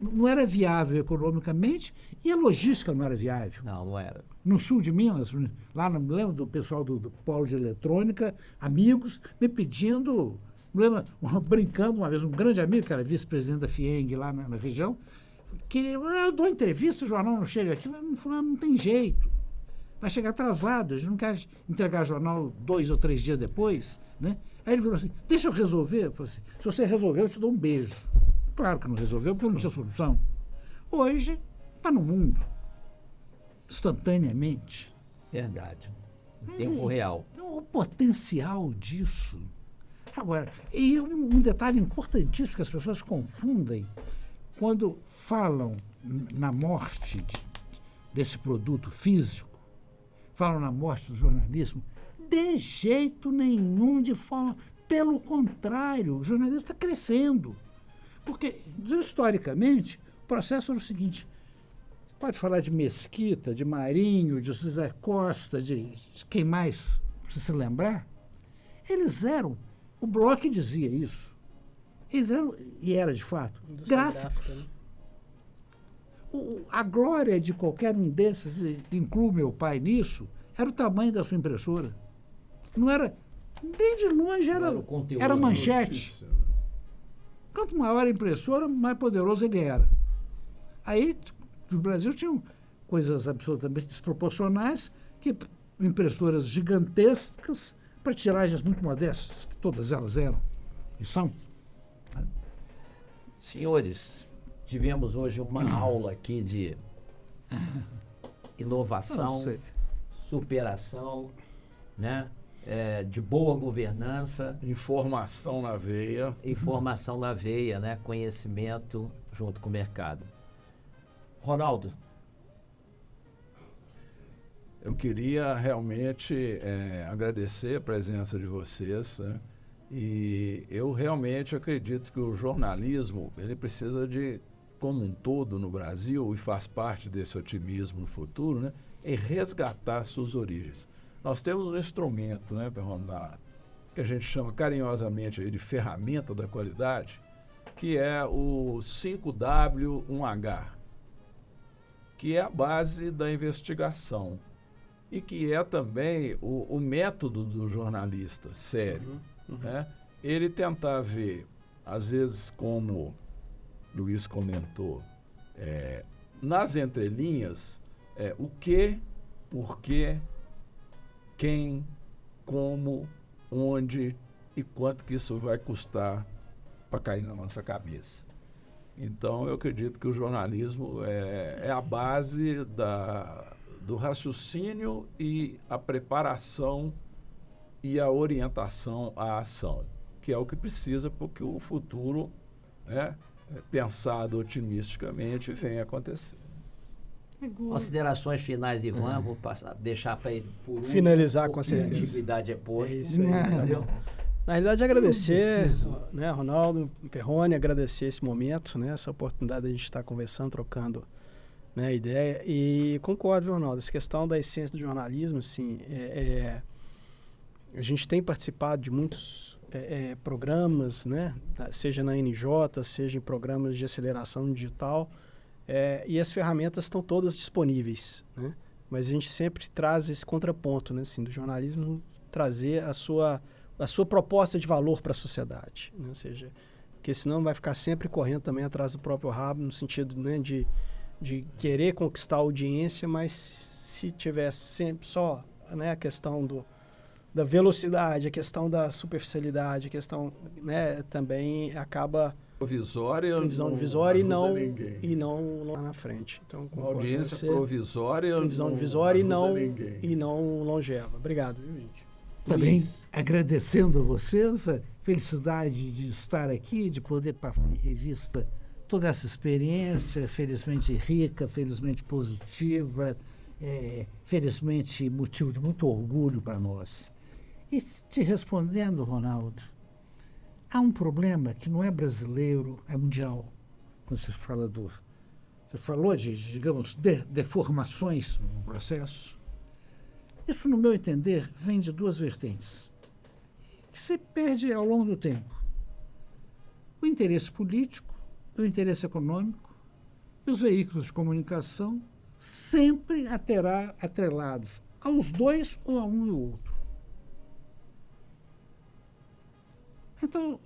Não era viável economicamente e a logística não era viável. Não era. No sul de Minas, lá me lembro do pessoal do Polo de Eletrônica, amigos, me pedindo... Lembra, brincando uma vez, um grande amigo, que era vice-presidente da FIENG lá na região, queria, eu dou entrevista, o jornal não chega aqui, mas não tem jeito. Vai chegar atrasado, a gente não quer entregar jornal 2 ou 3 dias depois. Né? Aí ele falou assim, deixa eu resolver. Eu falei assim, se você resolver, eu te dou um beijo. Claro que não resolveu, porque não tinha solução. Hoje, está no mundo, instantaneamente. Verdade. Em tempo real. Então, o potencial disso... Agora, e um detalhe importantíssimo que as pessoas confundem quando falam na morte desse produto físico, falam na morte do jornalismo, de jeito nenhum, de forma... Pelo contrário, o jornalismo está crescendo. Porque, historicamente, o processo era o seguinte, você pode falar de Mesquita, de Marinho, de José Costa, de quem mais se lembrar, eles eram... O Bloch dizia isso. Eles eram, e era de fato, gráficos. Gráfica, né? A glória de qualquer um desses, incluo meu pai nisso, era o tamanho da sua impressora. Não era, nem de longe era manchete. Quanto maior a impressora, mais poderoso ele era. Aí, no Brasil, tinham coisas absolutamente desproporcionais, que impressoras gigantescas, para tiragens muito modestas, que todas elas eram e são. Senhores, tivemos hoje uma aula aqui de inovação, superação, né? De boa governança. Informação na veia. Informação na veia, né? Conhecimento junto com o mercado. Ronaldo. Eu queria realmente agradecer a presença de vocês, né? E eu realmente acredito que o jornalismo, ele precisa de, como um todo no Brasil, e faz parte desse otimismo no futuro, né? É resgatar suas origens. Nós temos um instrumento, né, que a gente chama carinhosamente aí de ferramenta da qualidade, que é o 5W1H, que é a base da investigação. E que é também o método do jornalista sério. Né? Ele tentar ver, às vezes, como Luiz comentou, nas entrelinhas, o que, por quê, quem, como, onde e quanto que isso vai custar para cair na nossa cabeça. Então, eu acredito que o jornalismo é a base do raciocínio e a preparação e a orientação à ação, que é o que precisa porque o futuro, né, pensado otimisticamente, vem acontecer. Considerações finais, Ivan, vou deixar para ele por último. Finalizar com certeza. A atividade é posta. É isso aí. Entendeu? Na realidade, agradecer, né, Ronaldo, Perrone, agradecer esse momento, né, essa oportunidade de a gente estar conversando, trocando, né, ideia. E concordo, viu, Ronaldo, essa questão da essência do jornalismo, assim, a gente tem participado de muitos programas, né? Seja na NJ, seja em programas de aceleração digital, e as ferramentas estão todas disponíveis, né? Mas a gente sempre traz esse contraponto, né? Assim, do jornalismo trazer a sua proposta de valor para a sociedade, né? Ou seja, porque senão vai ficar sempre correndo também atrás do próprio rabo, no sentido, né, de querer conquistar a audiência, mas se tiver sempre só, né, a questão da velocidade, a questão da superficialidade, a questão, né, também acaba previsão divisória e não lá na frente. Então, uma audiência provisória, previsão divisória e não longeva. Obrigado, viu, gente? Também agradecendo a vocês a felicidade de estar aqui, de poder passar em revista toda essa experiência, felizmente rica, felizmente positiva, felizmente motivo de muito orgulho para nós. E te respondendo, Ronaldo, há um problema que não é brasileiro, é mundial. Quando você fala você falou de, digamos, deformações no processo. Isso, no meu entender, vem de duas vertentes, que se perde ao longo do tempo. O interesse político, o interesse econômico e os veículos de comunicação sempre atrelados aos dois ou a um e o outro. Então,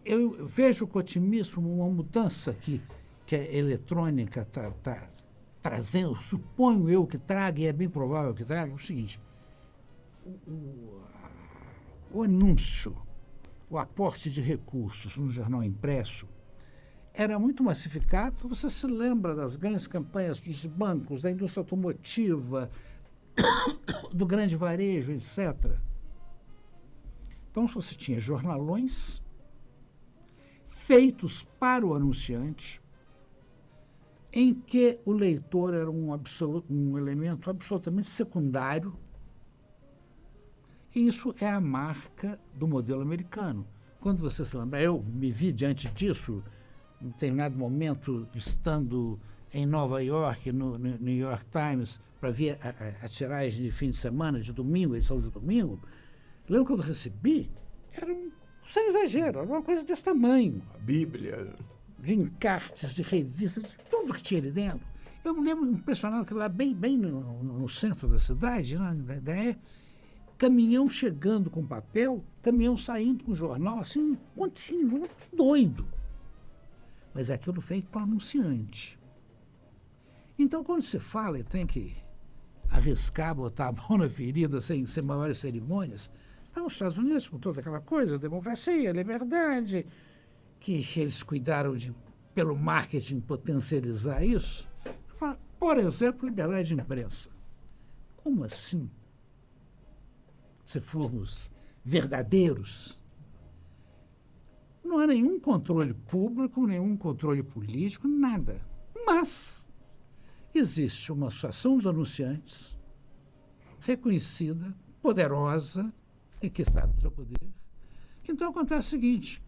eu vejo com otimismo uma mudança que a eletrônica está trazendo, suponho eu que traga, e é bem provável que traga, é o seguinte: o anúncio, o aporte de recursos no jornal impresso era muito massificado. Você se lembra das grandes campanhas dos bancos, da indústria automotiva, do grande varejo, etc. Então, você tinha jornalões feitos para o anunciante, em que o leitor era um elemento absolutamente secundário. E isso é a marca do modelo americano. Quando você se lembra, eu me vi diante disso, em determinado momento, estando em Nova York, no New York Times, para ver a tiragem de fim de semana, de domingo, edição de domingo. Lembro quando eu recebi, sem exagero, era uma coisa desse tamanho. A Bíblia. De encartes, de revistas, de tudo que tinha ali dentro. Eu me lembro impressionado que lá bem no centro da cidade, né, caminhão chegando com papel, caminhão saindo com jornal, assim, contínuo, doido. Mas é aquilo feito para o anunciante. Então, quando se fala e tem que arriscar, botar a mão na ferida sem maiores cerimônias, então os Estados Unidos, com toda aquela coisa, democracia, liberdade, que eles cuidaram de, pelo marketing, potencializar isso. Por exemplo, liberdade de imprensa. Como assim? Se formos verdadeiros, não há nenhum controle público, nenhum controle político, nada. Mas existe uma associação dos anunciantes, reconhecida, poderosa, e que sabe do seu poder, que então acontece o seguinte: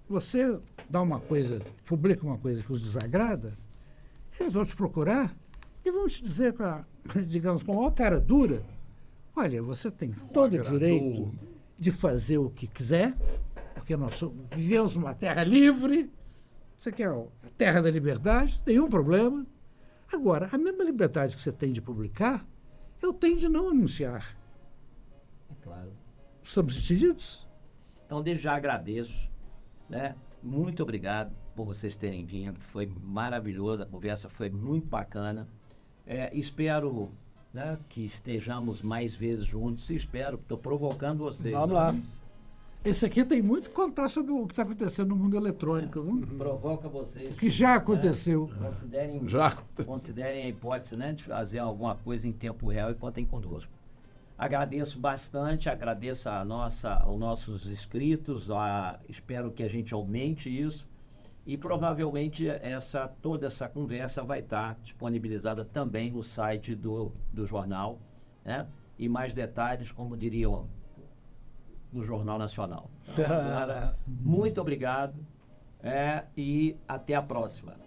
você dá uma coisa, publica uma coisa que os desagrada, eles vão te procurar e vão te dizer, digamos, com a maior cara dura: olha, você tem todo o direito de fazer o que quiser, porque nós vivemos numa terra livre, você quer a terra da liberdade, nenhum problema. Agora, a mesma liberdade que você tem de publicar, eu tenho de não anunciar. É claro. Estamos entendidos? Então, desde já agradeço, né? Muito obrigado por vocês terem vindo. Foi maravilhoso, a conversa foi muito bacana. Espero, né, que estejamos mais vezes juntos. Espero, estou provocando vocês. Vamos lá. Esse aqui tem muito que contar sobre o que está acontecendo no mundo eletrônico. Viu? Provoca vocês. O que já aconteceu. Considerem a hipótese, né, de fazer alguma coisa em tempo real e contem conosco. Agradeço bastante, agradeço aos nossos inscritos, espero que a gente aumente isso e provavelmente toda essa conversa vai estar disponibilizada também no site do jornal, né? E mais detalhes, como diriam, no Jornal Nacional. Então, agora, muito obrigado e até a próxima.